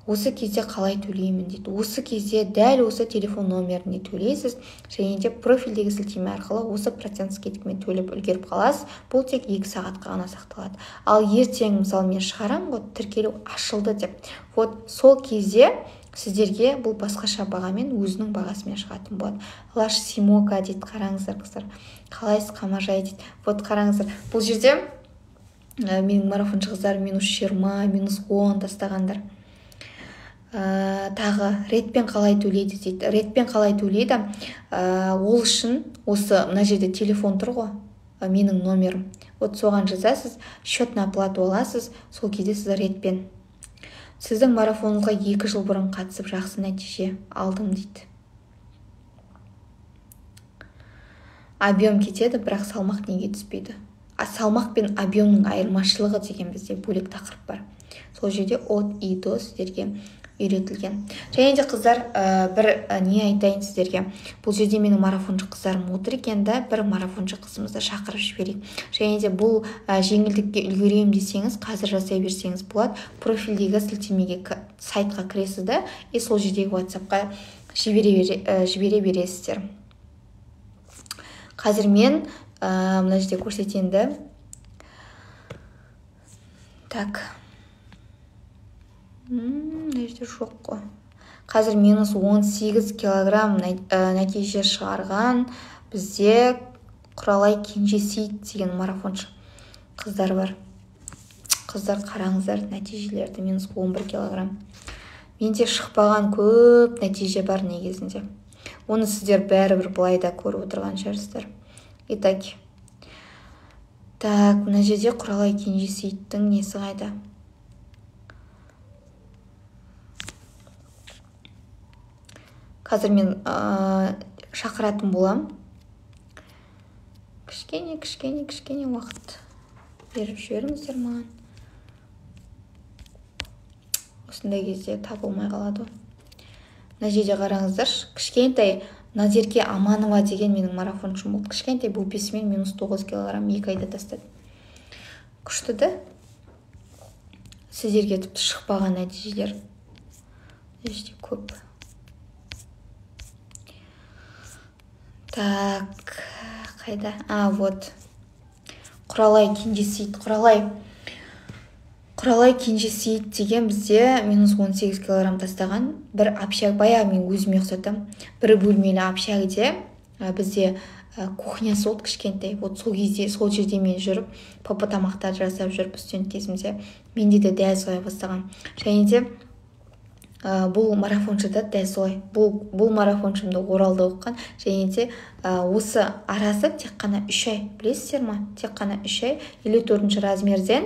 осы кезде қалай төлеймін дейді. Осы кезде дәл осы телефон номеріне төлейсіз, және де профильдегі сілтеме арқылы осы процент скидкамен төлеп үлгеріп қаласыз. Бұл тек 2 сағатқа ғана сақталады. Ал ертең мысалы мен шығарам ғой, тіркелу ашылды деп. Вот сол кезде сіздерге бұл басқаша бағамен, өзінің бағасымен шығатын болады. Лаш Симока дейді, қараңыздар қыздар. Қалайсыз қамажай дейді. Вот қараңыздар. Бұл жерде менің марафоншы қыздар -20, -10 тастағандар. Тағы редпен қалай төлейді дейді. Редпен қалай төлейді? Ол үшін осы мына жерде телефон тұр ғой, менің номерім. Вот соған жазасыз, счет на оплату аласыз, сол кезде сіз редпен. Сіздің марафоныңызға 2 жыл бұрын қатысып жақсы нәтиже алдым дейді. Объем кетеді, бірақ салмақ неге түспейді? Салмақ пен объемның айырмашылығы деген бізде бөлек тақырып бар. Сол жерде от и до сіздерге үйретілген. Және де қыздар, бір не айтайын сіздерге. Бұл жерде менің марафоншы қыздарым отыр екен да, бір марафоншы қызымызды шақырып жіберейік. Және де бұл жеңілдікке үлгерейім десеңіз, қазір жасай берсеңіз болады. Профильдегі сілтемеге сайтқа кіресіз да, сол жердегі WhatsAppқа жібере бересіздер. Қазір мен мына жерде көрсетенді. Так. Мына жерде жоқ қой. Қазір -18 килограмм нәтиже шығарған бізде Құралай Кенжесейіт деген марафоншы қыздар бар. Қыздар қараңыздар нәтижелерді, -11 килограмм. Менде шықпаған көп нәтиже бар негізінде. Оны сіздер бәрібір былайда көріп отырған шығарсыздар. Итак. Так, мына жерде Құралай Кенжесейіттің несі қайда? қазір мен шақыратын болам. Кішкене уақыт беріп жіберіңіздер маған. Осындай кезде табылмай қалады. Мына жерде қараңыздаршы, кішкентай Назерке Аманова деген менің марафоншым болды. Кішкентай бөпесімен -9 килограмм 2 айда тастады. Күшті да? Сіздерге тіпті шықпаған нәтижелер өте көп. Так, қайда? Вот. Құралай Кенжесейіт. Құралай Кенжесейіт деген бізде -18 килограмм тастаған. Бір общак, баяғы мен өзіме ұқсатам. Бір бөлмелі общагіде бізде кухнясы болды кішкентай. Вот сол кезде, сол жерде мен жүріп, папа тамақтар жасап жүріп, студент кезімде менде де дәл солай бастаған. Және де бұл марафоншы да дәл солай. Бұл марафоншымды Оралда оқыған. Және де осы арасы тек қана 3 ай. Білесіздер ма? Тек қана 3 ай 54 размерден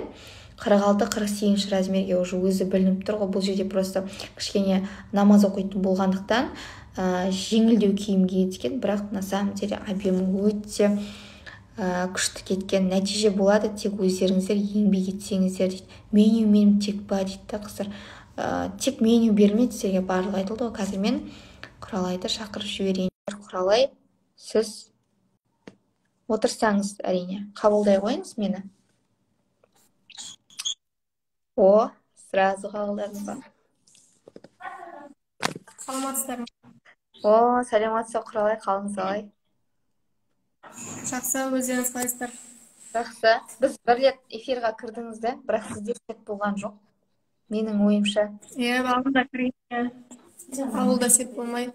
46-48 размерге уже өзі білініп тұр ғой. Бұл жерде просто кішкене намаз оқитын болғандықтан жеңілдеу киім киген, бірақ на самом деле объемы өте күшті кеткен. Нәтиже болады, тек өздеріңіздер еңбек етсеңіздер дейді. Меню тек ба дейді қыздар. Тек меню бермейді, сізге барлығы айтылды ғой. Қазір мен Құралайды шақырып жіберейін. Құралай, сіз отырсаңыз, әрине, қабылдай қойыңыз мені. Сразу қабылдадыңыз ба? Саламатсыздар ма? Сәлеметсіз, Құралай, қалыңыз қалай? Жақсы, өздеріңіз қалайсыздар? Жақсы. Біз бір рет эфирға кірдіңіз да, бірақ сізде сет болған жоқ. Менің ойымша. Ауылда кірген. Ауылда сет болмайды.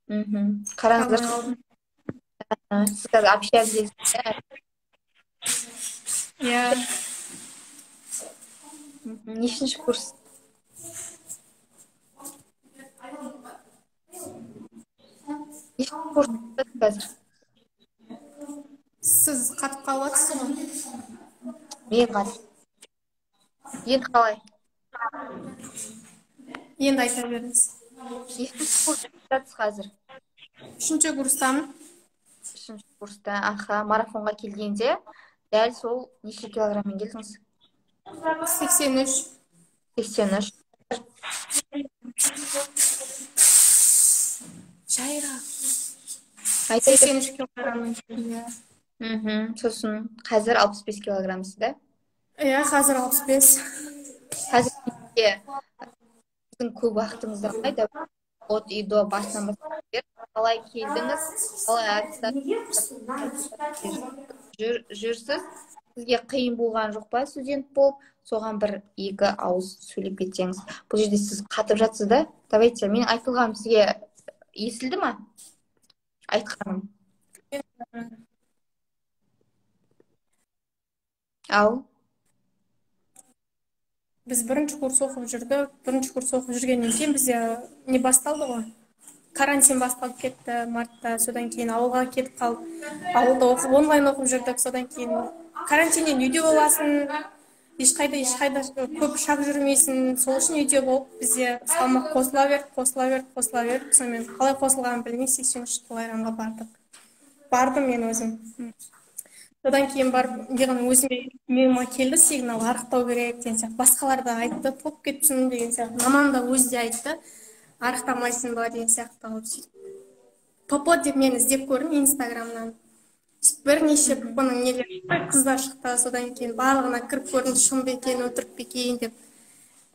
Қараңыздар. Сіз қазір общагідесіз. Нешінші курс? Нешінші курс қазір? Сіз қатып қалып жатсыз ғой? Мен қатып. Енді қалай? Енді айта беріңіз. Нешінші курс жатсыз қазір? 3-ші курстамын. 3-ші курста. Марафонға келгенде дәл сол неше килограммен келдіңіз? 83. 83. Жайра. 83 килограммен келдім. Сосын қазір 65 килограммсыз да? Қазір 65. Қазір сіздің көп уақытыңызда қайда? От и до басынан бастап қалай келдіңіз? Қалай жүрсіз? Сізге қиын болған жоқ па студент болып? Соған бір 2 ауыз сөйлеп кетсеңіз. Бұл жерде сіз қатып жатсыз да? Давайте, мен айтылғаным сізге есілді ма? Айтқаным. Біз бірінші курс оқып жүрдік. Бірінші курс оқып жүргеннен кейін бізде не басталды ғой? Карантин басталып кетті мартта. Содан кейін ауылға кетіп қалып, ауылда оқып, онлайн оқып жүрдік. Содан кейін карантиннен үйде боласың, ешқайда көп шақ жүрмейсің. Сол үшін үйде болып, бізде салмақ қосыла берді. Сонымен қалай қосылғанын білмей 83 килограммға бардым мен өзім. Содан кейін барып, өзіме келді сигнал, арықтау керек деген сияқты. Басқалар да айтты, топ кетсін деген сияқты. Мамам да өзі де айтты, арықтамайсың ба деген сияқты. Попо деп мені іздеп көрдім инстаграмнан. Бірнеше попоның нелері қыздар шықты. Содан кейін барлығына кіріп көрдім, шын ба екен, өтірік пе екен деп.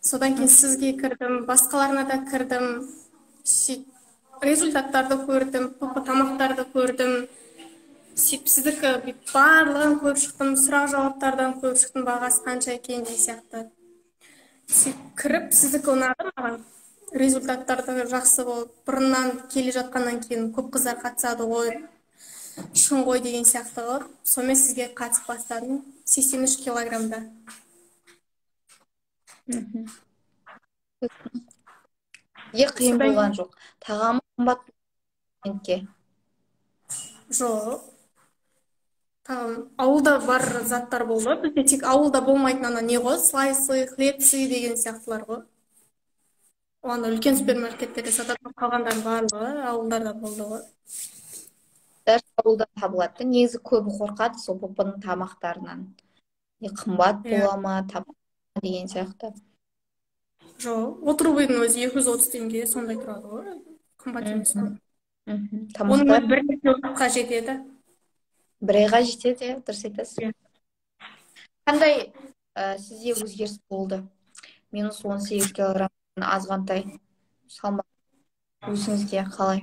Содан кейін сізге кірдім, басқаларына да кірдім. Результаттарды көрдім, попо тамақтарды көрдім. Сіздікі барлығын көріп шықтым, сұрақ жауаптардан көріп шықтым, бағасы қанша екен деген сияқты. Кіріп, сіздікі ұнады маған. Результаттарды жақсы болып, бұрыннан келе жатқаннан кейін көп қыздар қатысады ғой, шын ғой деген сияқты ғой. Сонымен сізге қатысып бастадым 83 килограммда. Қиын болған жоқ. Тағамы қымбат студентке? Жоқ. Ауылда бар заттар болды. Бізде тек ауылда болмайтын ана не ғой, слайсы, хлебцы деген сияқтылар ғой. Аны үлкен супермаркеттерде сататын қалғандардың барлығы ауылдарда болды ғой. Дәріс ауылда табылады да. Негізі көбі қорқады сол папаның тамақтарынан. Қымбат Иә. бола ма, деген сияқты. Жоқ, отрубойдың өзі 230 теңге сондай тұрады ғой. Қымбат емес қой. Мхм. Оның Тамақтар өзі бірнеше уақытқа жетеді. бір айға жетеді, иә, дұрыс айтасыз. Иә. Қандай сізде өзгеріс болды? Минус 18 килограмм азғантай салмақ өзіңізге қалай?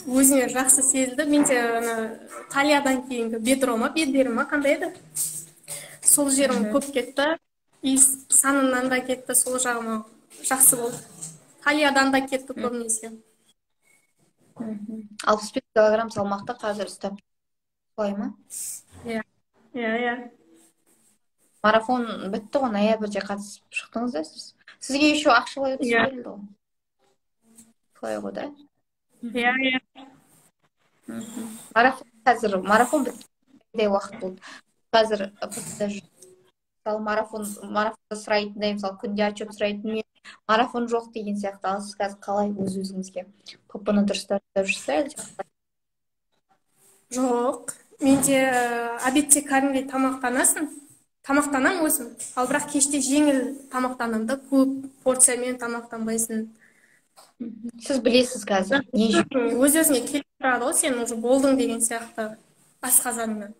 Өзіне жақсы сезілді. Менде ана талиядан кейінгі бедері ма қандай еді? Сол жерім көп кетті. И санымнан да кетті, сол жағыма жақсы болды. Талиядан да кетті көбінесе. 65 килограмм салмақты қазір ұстап солай ма? Иә, иә. Марафон бітті ғой, ноябрьде қатысып шықтыңыз да сіз. Сізге еще ақшалай ұтыс Иә. берілді ғой. Солай ғой да? Иә. Марафон біткен уақыт болды. Қазір мысалы марафонда сұрайтындай, мысалы күнде отчет сұрайтын, мен марафон жоқ деген сияқты. Ал сіз қазір қалай өзіңізге ПП-ны дұрыстап жүрсіз әлде? Жоқ, менде обедте кәдімгідей тамақтанамын өзім. Ал бірақ кеште жеңіл тамақтанамын да, көп порциямен тамақтанбайсың. Сіз білесіз қазір не жеу. Өз-өзіне келіп тұрады ғой, сен уже болдың деген сияқты асқазаныңа.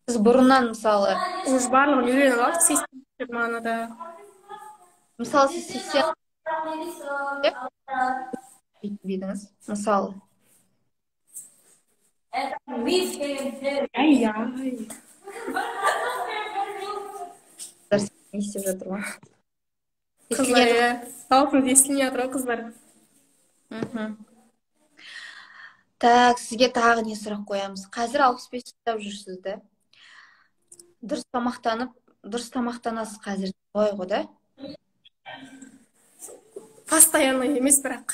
Сіз бұрыннан мысалы Уже барлығын үйреніп алып, 80 манада. мысалы сіз 80 едіңіз, мысалы. Не істеп жатыр ма? Қыздар, дауысыңыз естілмей жатыр ғой, қыздар. Так, сізге тағы не сұрақ қоямыз? Қазір 65 ұстап жүрсіз да? Дұрыс тамақтанасыз қазір, солай ғой да? Постоянно емес бірақ.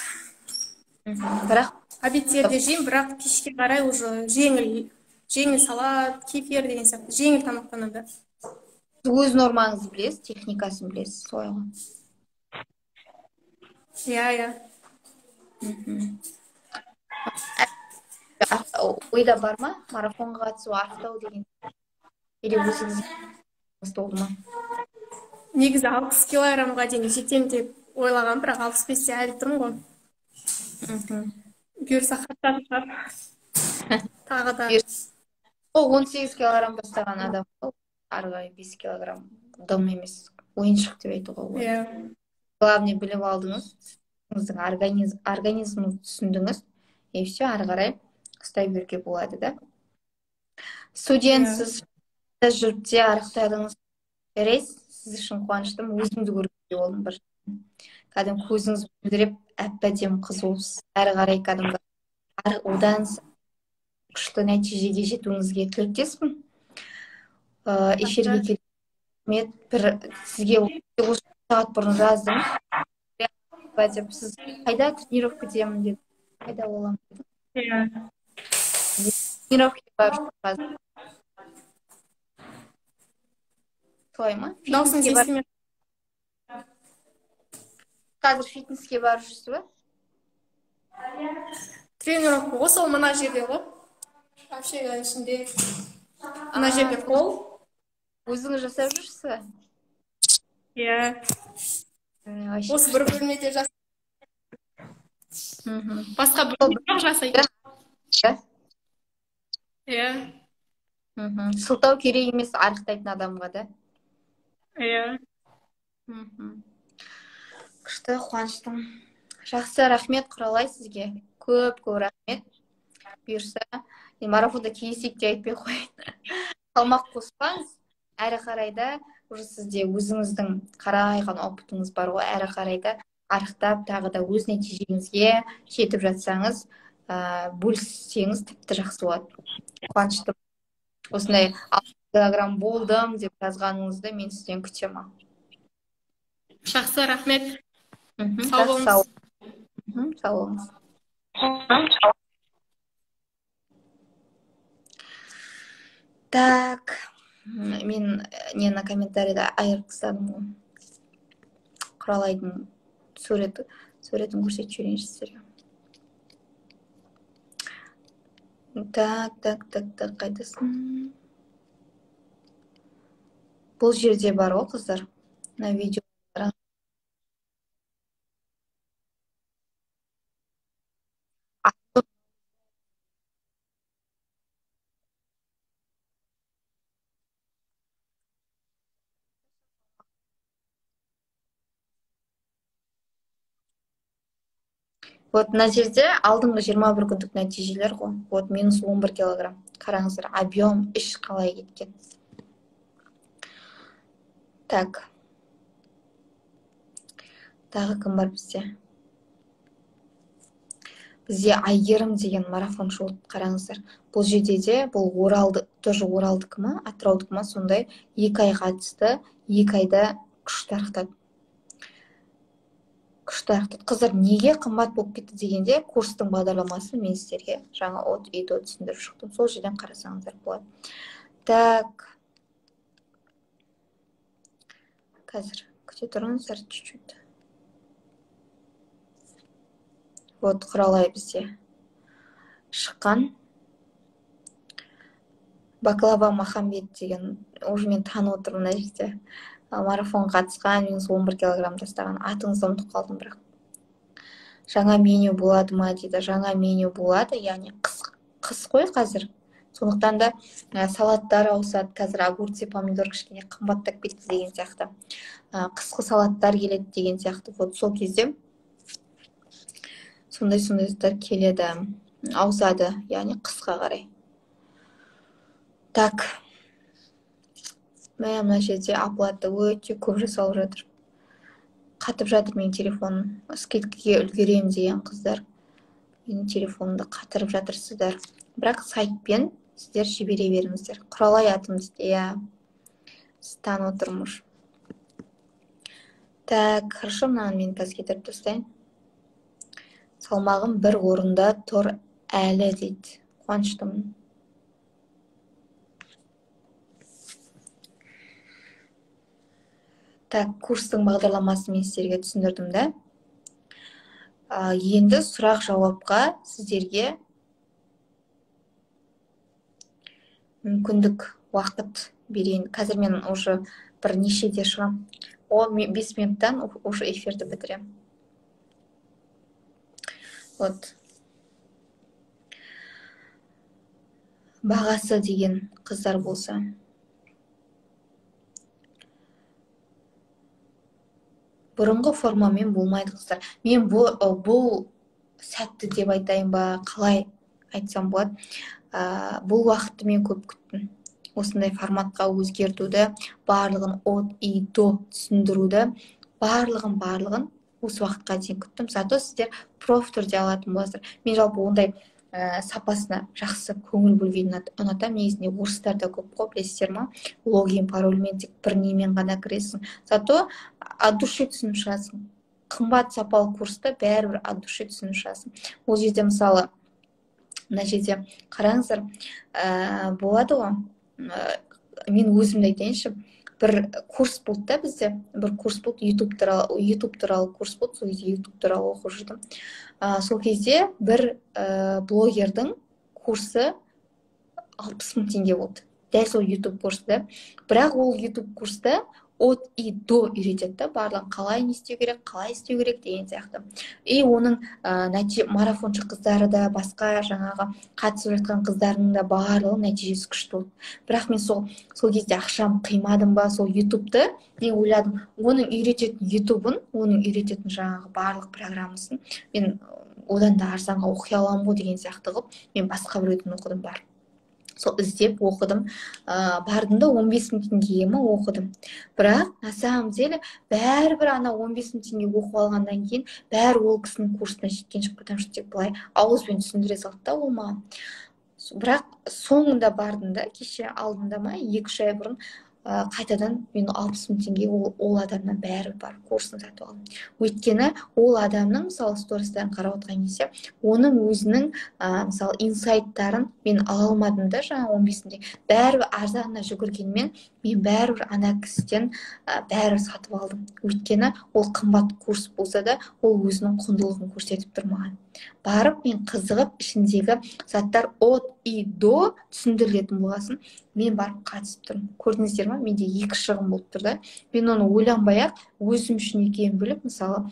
Бірақ Обедтерде жеймін, бірақ кешке қарай уже жеңіл салат, кефир деген сияқты жеңіл тамақтанамын да. өз нормаңызды білесіз, техникасын білесіз, солай ғой. Иә. Ойда бар ма? Марафонға қатысу, ақтау деген. Или өзіңіз болды ма? Негізі 60 килограммға дейін жетем деп ойлаған, бірақ 65-те әлі тұрмын ғой. Бұйырса хаттап тағы да. 18 килограмм бастаған адам, ары қарай 5 килограмм дым емес, ойыншық деп айтуға болады. Иә. Главное, біліп алдыңыз, сіздің организміңізді түсіндіңіз, и все, ары қарай ұстай беруге болады да. Студентсіз жүріп те арықтадыңыз, жарайсыз, сіз үшін қуаныштымын, өзімді көргенде болдым бір. Кәдімгі көзіңіз мөлдіреп, әп-әдемі қыз болыпсыз, ары қарай кәдімгі одан күшті нәтижеге жетуіңізге тілектеспін. Эфирге келіп, сізге сағат бұрын жаздым. Деп, сіз қайда тренировкадемін деді, қайда боламын деді. Иә. Тренировкаға барып қазір. Солай ма? Даусыңыз естілмей. Қазір фитнеске барып жүрсіз бе? Тренировка ғой, сол мына жерде ғой. Вообще ішінде мына жерде қол. Өзіңіз жасап жүрсіз бе? Иә. Осы бір бөлмеде жасап. Басқа бөлмеде жасайды. Иә. Сылтау керек емес арықтайтын адамға да. Иә. Күшті, қуаныштым. Жақсы, рахмет Құралай сізге. Көп рахмет. Бұйырса, марафонда кездесейік те айтпай қояйын. Салмақ қоспаңыз, әрі қарайда уже сізде өзіңіздің қарайған опытыңыз бар ғой, әрі қарайда арықтап, тағы да өз нәтижеңізге жетіп жатсаңыз, бөліссеңіз тіпті жақсы болады. Қуаныштым. Осындай 60 килограмм болдым деп жазғаныңызды мен сізден күтемін. Жақсы, рахмет. Сау болыңыз. Сау болыңыз. Так. Мен нені комментарийда айырып ғой. Құралайдың суретін көрсетіп жіберейінші сіздерге. Так, қайдасың? Бұл жерде бар ғой, қыздар. Мына видео. Вот мына жерде алдыңғы 21 күндік нәтижелер ғой. Вот минус 11 килограмм. Қараңыздар, объем іш қалай кеткен. Так. Тағы кім бар бізде? Бізде Айгерім деген марафоншы болды, қараңыздар. Бұл жерде де, бұл Оралды, тоже Оралдікі ма, Атыраудікі ма, сондай 2 ай қатысты, 2 айда күшті арықтады. Қыздар неге қымбат болып кетті дегенде, курстың бағдарламасын мен сіздерге жаңа ИДО түсіндіріп шықтым. Сол жерден қарасаңыздар болады. Так. Қазір күте тұрыңыздар чуть-чуть. Вот Құралай бізде шыққан. Баклава Махамбет деген, уже мен танып отырмын мына жерде. Марафон қатысқан, минус 11 килограмм тастаған. Атыңызды ұмытып қалдым бірақ. Жаңа меню болады ма дейді. Жаңа меню болады, яғни қыс қой қазір. Сондықтан да салаттар ауысады. Қазір огурцы, помидор кішкене қымбаттап кетті деген сияқты. Қысқы салаттар келеді деген сияқты. Вот сол кезде сондай келеді, ауысады, яғни қысқа қарай. Так. Мына жерде оплата өте көп жасалып жатыр. Қатып жатыр менің телефоным. Скидкаге үлгерем деген қыздар. Менің телефонымды қатырып жатырсыздар. Бірақ сайтпен сіздер жібере беріңіздер. Құралай атымыз, сіз танып отырмыз. Так, хорошо, мынаны мен қазір кетіріп тастайын. Салмағым бір орында тұр әлі дейді. Қуаныштымын. Так, курстың бағдарламасын мен сіздерге түсіндірдім да. Енді сұрақ жауапқа сіздерге мүмкіндік уақыт берейін. Қазір мен уже бір нешеде шығам. 5 минуттан уже эфирді бітірем. Вот. Бағасы деген қыздар болса. Бұрынғы формамен болмайды, қыздар. Мен бұл сәтті деп айтайын ба, қалай айтсам болады. Бұл уақытты мен көп күттім. Осындай форматқа өзгертуді, барлығын ИДО түсіндіруді, барлығын осы уақытқа дейін күттім. Зато сіздер проф түрде алатын боласыздар. Мен жалпы ондай сапасына жақсы көңіл бөлгенді ұнатам. Негізінде орыстарда көп қой, білесіздер ма? Логин, парольмен тек бір немен ғана кіресің. Зато от души түсініп шығасың. Қымбат сапалы курста бәрібір от души түсініп шығасың. Ол жерде мысалы, мына жерде қараңыздар, болады ғой. Мен өзімді айтайыншы, бір курс болды да бізде, бір курс болды, YouTube туралы курс болды, сол кезде YouTube туралы оқып жүрдім. Сол кезде бір блогердің курсы 60 мың теңге болды. Дәл сол YouTube курсты. Бірақ ол YouTube курста от и до үйретеді да, барлығын қалай не істеу керек, қалай істеу керек деген сияқты. И оның марафоншы қыздары да, басқа жаңағы қатысып жатқан қыздардың да барлығы нәтижесі күшті болды. Бірақ мен сол кезде ақшам қимадым ба, сол ютубты мен ойладым, оның үйрететін ютубын, оның үйрететін жаңағы барлық программасын мен одан да арзанға оқи аламын ғой деген сияқты қылып, мен басқа біреудің оқыдым бар. Сол іздеп оқыдым, бардым да 15 мың теңгеге ме оқыдым. Бірақ на самом деле бәрібір ана 15 мың теңге оқып алғаннан кейін бәрі ол кісінің курсына жеткен жоқ, потому что тек былай ауызбен түсіндіре салды да ол маған. Бірақ соңында бардым да, кеше алдында ма 2-3 ай бұрын қайтадан мен 60.000 теңге ол адамнан бәрі бар курсын сатып алдым. Өйткені ол адамның мысалы стористарын қарап отырған кезде оның өзінің мысалы инсайттарын мен ала алмадым да жаңа 15.000 теңге. Бәрібір арзанына жүгіргенмен мен бәрібір ана кісіден бәрібір сатып алдым. Өйткені ол қымбат курс болса да ол өзінің құндылығын көрсетіп тұр маған. Барып мен қызығып ішіндегі заттар от и до түсіндірілетін болғасын мен барып қатысып тұрмын. Көрдіңіздер ма? Менде 2 шығын болып тұр да. Мен оны ойланбай-ақ өзім үшін екенін біліп, мысалы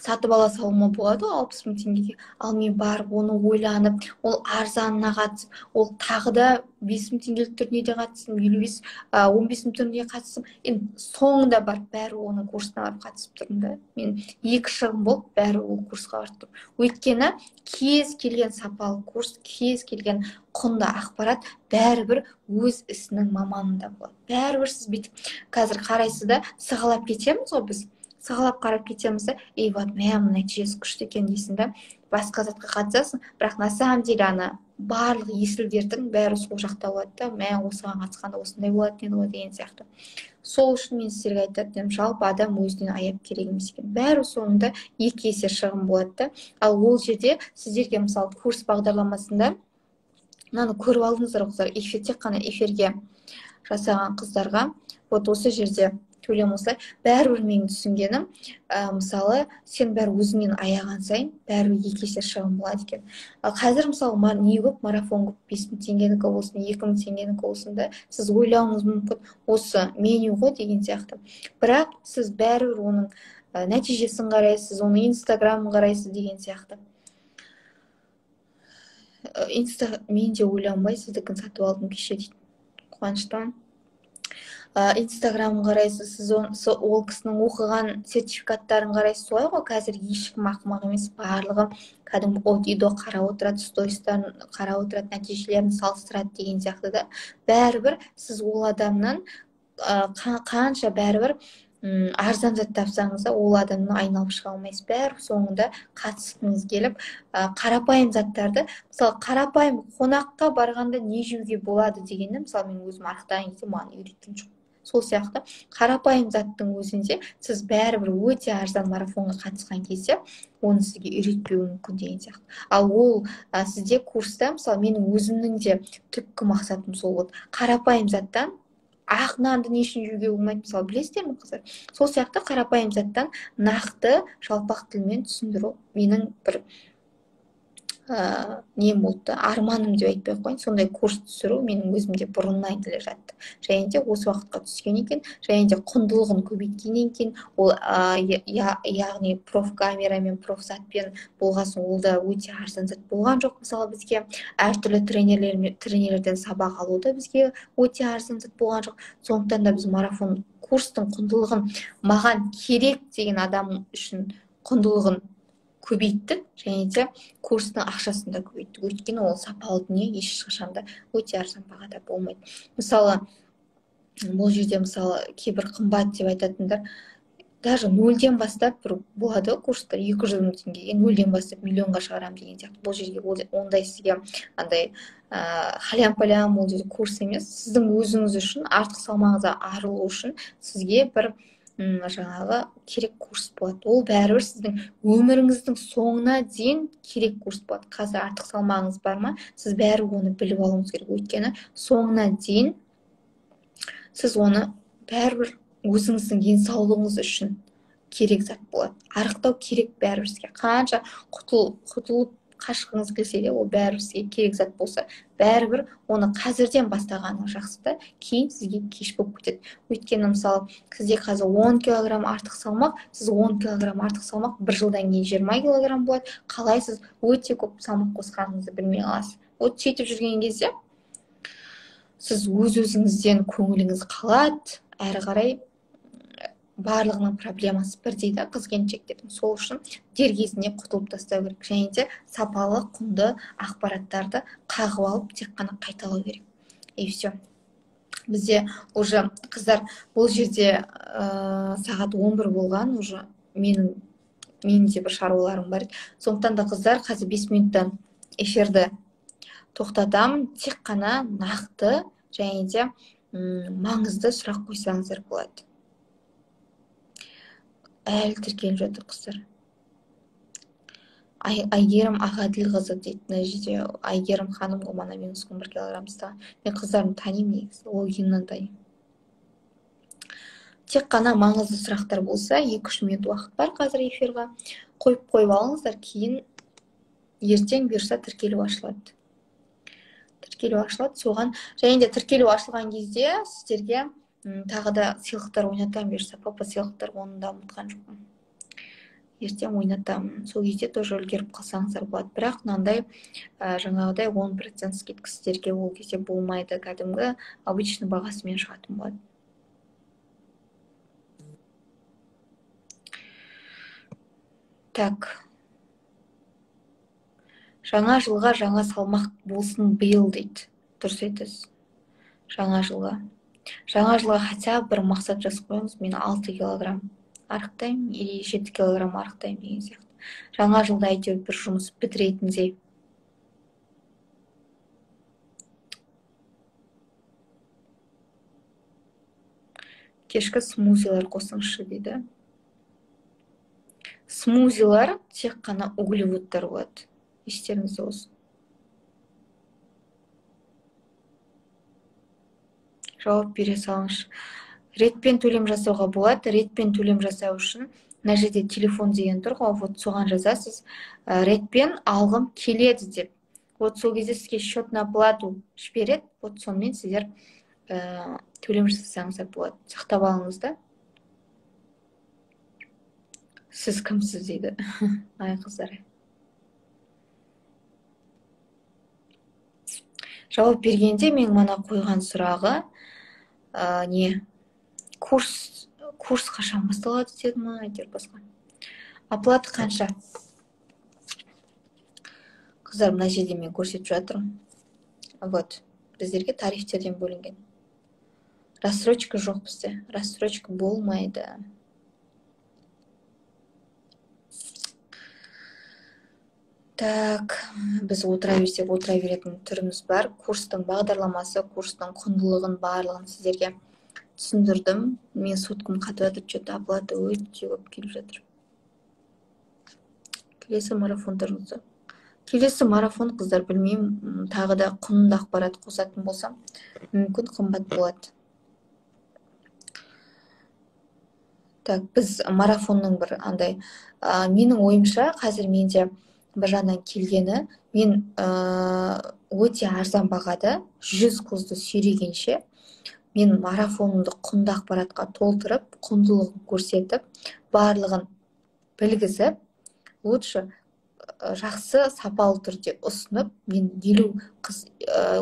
сатып ала салуыма болады 60.000 теңгеге. Ал мен барып оны ойланып, ол арзанына қатысып, ол тағы да 5.000 теңгелік түріне де қатыстым, 15.000 түріне қатыстым. Енді соңында барып бәрі оның курсына барып қатысып тұрмын да. Мен 2 шығын болып бәрі ол курсқа барып тұрмын. Өйткені кез келген сапалы курс, кез келген құнды ақпарат бәрібір өз ісінің маманында болады. Бәрібір сіз бүйтіп қазір қарайсыз да сығалап кетеміз ғой біз. Сығалап қарап кетеміз да, вот мә нәтижесі күшті екен дейсің да, басқа затқа қатысасың, бірақ на самом деле ана барлық есілдердің бәрі сол жақта болады да, мә осыған қатысқанда осындай болады еді ғой деген сияқты. Сол үшін мен сіздерге айтатын едім, жалпы адам өзінен аяп керек емес екен. Бәрі соңында 2 есе шығын болады да. Ал ол жерде сіздерге мысалы курс бағдарламасында мынаны көріп алдыңыздар қыздар, тек қана эфирге жасаған қыздарға вот осы жерде төлем осылай. Бәрібір менің түсінгенім, мысалы сен бәрі өзіңнен аяған сайын бәрібір 2 есе шығын болады екен. Қазір мысалы не көп, марафон көп, 5.000 теңгенікі болсын, 2.000 теңгенікі болсын да, сіз ойлауыңыз мүмкін осы меню ғой деген сияқты. Бірақ сіз бәрібір оның нәтижесін қарайсыз, оның инстаграмын қарайсыз деген сияқты. Мен де ойланбай сіздікін сатып алдым кеше дейді. Қуаныштымын. Инстаграмын қарайсыз, сіз ол кісінің оқыған сертификаттарын қарайсыз, солай ғой. Қазір ешкім ақымақ емес, барлығы кәдімгі от-идо қарап отырады, стористарын қарап отырады, нәтижелерін салыстырады деген сияқты да. Бәрібір сіз ол адамнан қанша бәрібір арзан зат тапсаңыз да ол адамнан айналып шыға алмайсыз. Бәрібір соңында қатысқыңыз келіп, қарапайым заттарды, мысалы қарапайым қонаққа барғанда не жеуге болады дегенде, мысалы мен өзім арықтаған кезде маған үйреткен жоқ. Сол сияқты қарапайым заттың өзінде сіз бәрібір өте арзан марафонға қатысқан кезде оны сізге үйретпеуі мүмкін деген сияқты. Ал ол сізде курста, мысалы менің өзімнің де түпкі мақсатым сол болды. Қарапайым заттан ақ нанды не үшін жеуге болмайды, мысалы білесіздер ме қыздар? Сол сияқты қарапайым заттан нақты жалпақ тілмен түсіндіру менің бір нем болды, арманым деп айтпай қойын, сондай курс түсіру менің өзімде бұрыннан келе жатты. Және де осы уақытқа түскен екен, және де құндылығын көбейткеннен кейін, ол яғни профкамерамен, профзатпен болғасын, ол да өте арзан зат болған жоқ. Мысалы бізге әртүрлі тренерлерден сабақ алу да бізге өте арзан зат болған жоқ. Сондықтан да біз марафон курстың құндылығын маған керек деген адам үшін құндылығын көбейттік, және де курстың ақшасын да көбейттік. Өйткені ол сапалы дүние ешқашанда өте арзан бағада болмайды. Мысалы, бұл жерде мысалы кейбір қымбат деп айтатындар, даже 0-ден бастап болады курстар 200.000 теңгеге, 0-ден бастап миллионға шығарам деген сияқты. Бұл жерге ондай сізге андай халям-палям ол жерде курс емес. Сіздің өзіңіз үшін артық салмағыңыздан арылу үшін сізге бір жаңағы керек курс болады. Ол бәрібір сіздің өміріңіздің соңына дейін керек курс болады. Қазір артық салмағыңыз бар ма? Сіз бәрібір оны біліп алуыңыз керек. Өйткені соңына дейін сіз оны бәрібір өзіңіздің денсаулығыңыз үшін керек зат болады. Арықтау керек бәрібір сізге. Қанша құтылып қашқыңыз келсе де, ол бәрібір сізге керек зат болса, бәрібір оны қазірден бастағаны жақсы да, кейін сізге кеш болып кетеді. Өйткені мысалы сізде қазір 10 килограмм артық салмақ, сіз 10 килограмм артық салмақ бір жылдан кейін 20 килограмм болады. Қалай сіз өте көп салмақ қосқаныңызды білмей қаласыз. Вот сөйтіп жүрген кезде сіз өз-өзіңізден көңіліңіз қалады, әрі қарай барлығының проблемасы бірдей да, қыз-келіншектердің. Сол үшін дер кезінде құтылып тастау керек, және де сапалы, құнды ақпараттарды қағып алып тек қана қайталау керек. И все. Бізде уже қыздар бұл жерде сағат 11 болған, уже менің де бір шаруаларым бар. Сондықтан да қыздар, қазір 5 минуттан эфирді тоқтатамын. Тек қана нақты және де маңызды сұрақ қойсаңыздар болады. Әлі тіркеліп жатыр қыздар. Айгерім Ағаділқызы дейді мына жерде. Айгерім ханым ғой, мана мен -1 килограмм тастаған. Мен қыздарымды танимын негізі, логиннан танимын. Тек қана маңызды сұрақтар болса, 2-3 минут уақыт бар қазір эфирға. Қойып алыңыздар, кейін ертең бұйырса тіркелу ашылады. Соған, және де тіркелу ашылған кезде сіздерге тағы да сыйлықтар ойнатамын бұйырса. Папа сыйлықтар, оны да ұмытқан жоқпын. Ертең ойнатамын. Сол кезде тоже үлгеріп қалсаңыздар болады. Бірақ мынандай жаңағыдай 10% скидка сіздерге ол кезде болмайды. Кәдімгі обычный бағасымен шығатын болады. Так. Жаңа жылға жаңа салмақ болсын биыл дейді. Дұрыс айтасыз. Жаңа жылға хотя бір мақсат жазып қойыңыз. Мен 6 килограмм арықтаймын, или 7 килограмм арықтаймын деген сияқты. Жаңа жылда әйтеуір бір жұмыс бітіретіндей. Кешкі смузилар қосыңызшы дейді. Смузилар тек қана углеводтар болады. Естеріңізде болсын. Жауап бере салыңызшы. Ретпен төлем жасауға болады. Ретпен төлем жасау үшін мына жерде телефон деген тұр ғой, вот соған жазасыз. Ретпен алғым келеді деп. Вот сол кезде сізге счет на оплату жібереді. Вот сонымен сіздер төлем жасасаңыздар болады. Сақтап алыңыз да. Сіз кімсіз дейді. Ай қыздар. Жауап бергенде мен мана қойған сұрағы не? Курс қашан басталады деді ма, әйтеуір басқа. Оплата қанша? Қыздар, мына жерде мен көрсетіп жатырмын. Вот, біздерге тарифтерден бөлінген. Рассрочка жоқ бізде. Рассрочка болмайды. Так, біз отыра берсек отыра беретін түріміз бар. Курстың бағдарламасы, курстың құндылығын барлығын сіздерге түсіндірдім. Мен соткым қатып жатыр, что-то оплата өте көп келіп жатыр. Келесі марафон тұрыңызды. Келесі марафон, қыздар, білмеймін, тағы да құнды ақпарат қосатын болсам, мүмкін қымбат болады. Так, біз марафонның бір андай, менің ойымша, қазір менде бір жағынан келгені, мен өте арзан бағада 100 қызды сүйрегенше, мен марафонымды құнды ақпаратқа толтырып, құндылығын көрсетіп, барлығын білгізіп, лучше жақсы сапалы түрде ұсынып, мен 50 қыз,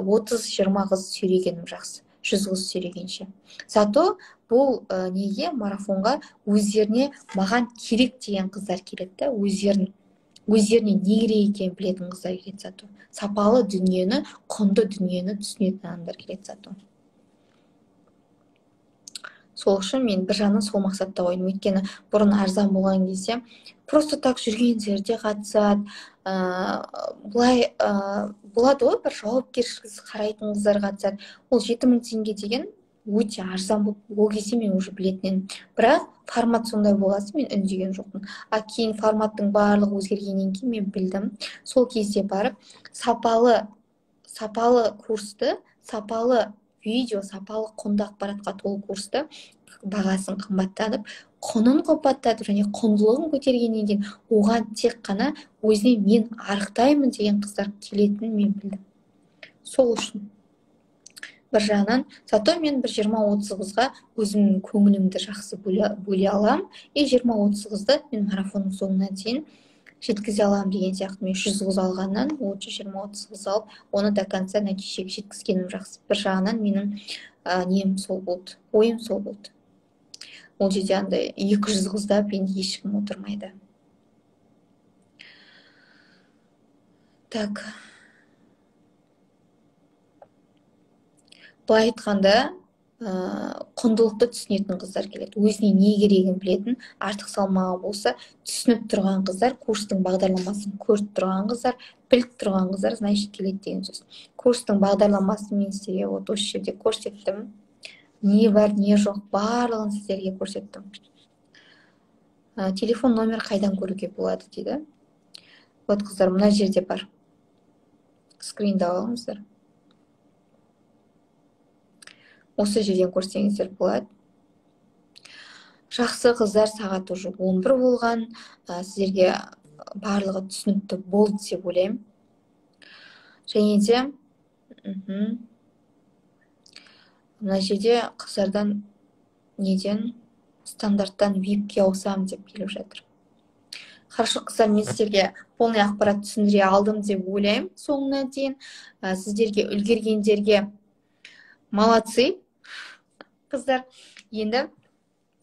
30-20 қыз сүйрегенім жақсы, 100 қыз сүйрегенше. Зато бұл неге марафонға өздеріне маған керек деген қыздар келеді, өздеріне не керек екенін білетін қыздар келеді зато. Сапалы дүниені, құнды дүниені түсінетін адамдар келеді зато. Сол үшін мен бір жағынан сол мақсатта қойдым. Өйткені бұрын арзан болған кезде просто так жүргендерде қатысады. Бұлай болады ғой, бір жауапкершіліксіз қарайтын қыздар қатысады. Ол 7000 теңге деген өте арзан болып, ол кезде мен уже білетін едім. Бірақ формат сондай болғасын мен үндеген жоқпын. Кейін форматтың барлығы өзгергеннен кейін мен білдім. Сол кезде барып сапалы курсты, сапалы видео, сапалы құнды ақпаратқа толы курсты бағасын қымбаттатып, құнын қымбаттатып және құндылығын көтергеннен кейін оған тек қана өзіне мен арықтаймын деген қыздар келетінін мен білдім. Сол үшін бір жағынан, зато мен бір 20-30 қызға өзімнің көңілімді жақсы бөле алам, 20-30 қызды мен марафонның соңына дейін жеткізе алам деген сияқты. Мен 100 қыз алғаннан, 20-30 қыз алып, оны до конца нәтижеге жеткізгенім жақсы. Bir жағынан менің нем сол болды, ойым сол болды. Ол жерде андай 200 қызда енді ешкім отырмайды. Так. Былай айтқанда, құндылықты түсінетін қыздар келеді. Өзіне не керегін білетін, артық салмағы болса, түсініп тұрған қыздар, курстың бағдарламасын көріп тұрған қыздар, біліп тұрған қыздар, значит, келеді деген сөз. Курстың бағдарламасын мен сізге осы жерде көрсеттім. не бар не жоқ барлығын сіздерге көрсеттім. Телефон номер қайдан көруге болады дейді. Вот қыздар, мына жерде бар. Скринді алыңыздар. Осы жерден көрсеңіздер болады. Жақсы қыздар, сағат уже 11 болған. Сіздерге барлығы түсінікті болды деп ойлаймын. Және де мына жерде қыздардан стандарттан VIP-ке ауысамын деп келіп жатыр. Хорошо, қыздар, мен сіздерге полный ақпарат түсіндіре алдым деп ойлаймын соңына дейін. Сіздерге үлгергендерге молодцы. Қыздар, енді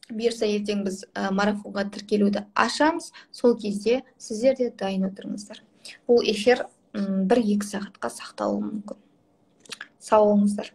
бұйырса ертең біз марафонға тіркелуді ашамыз. Сол кезде сіздер де дайын отырыңыздар. Бұл эфир 1-2 сағатқа сақталуы мүмкін. Сау болыңыздар.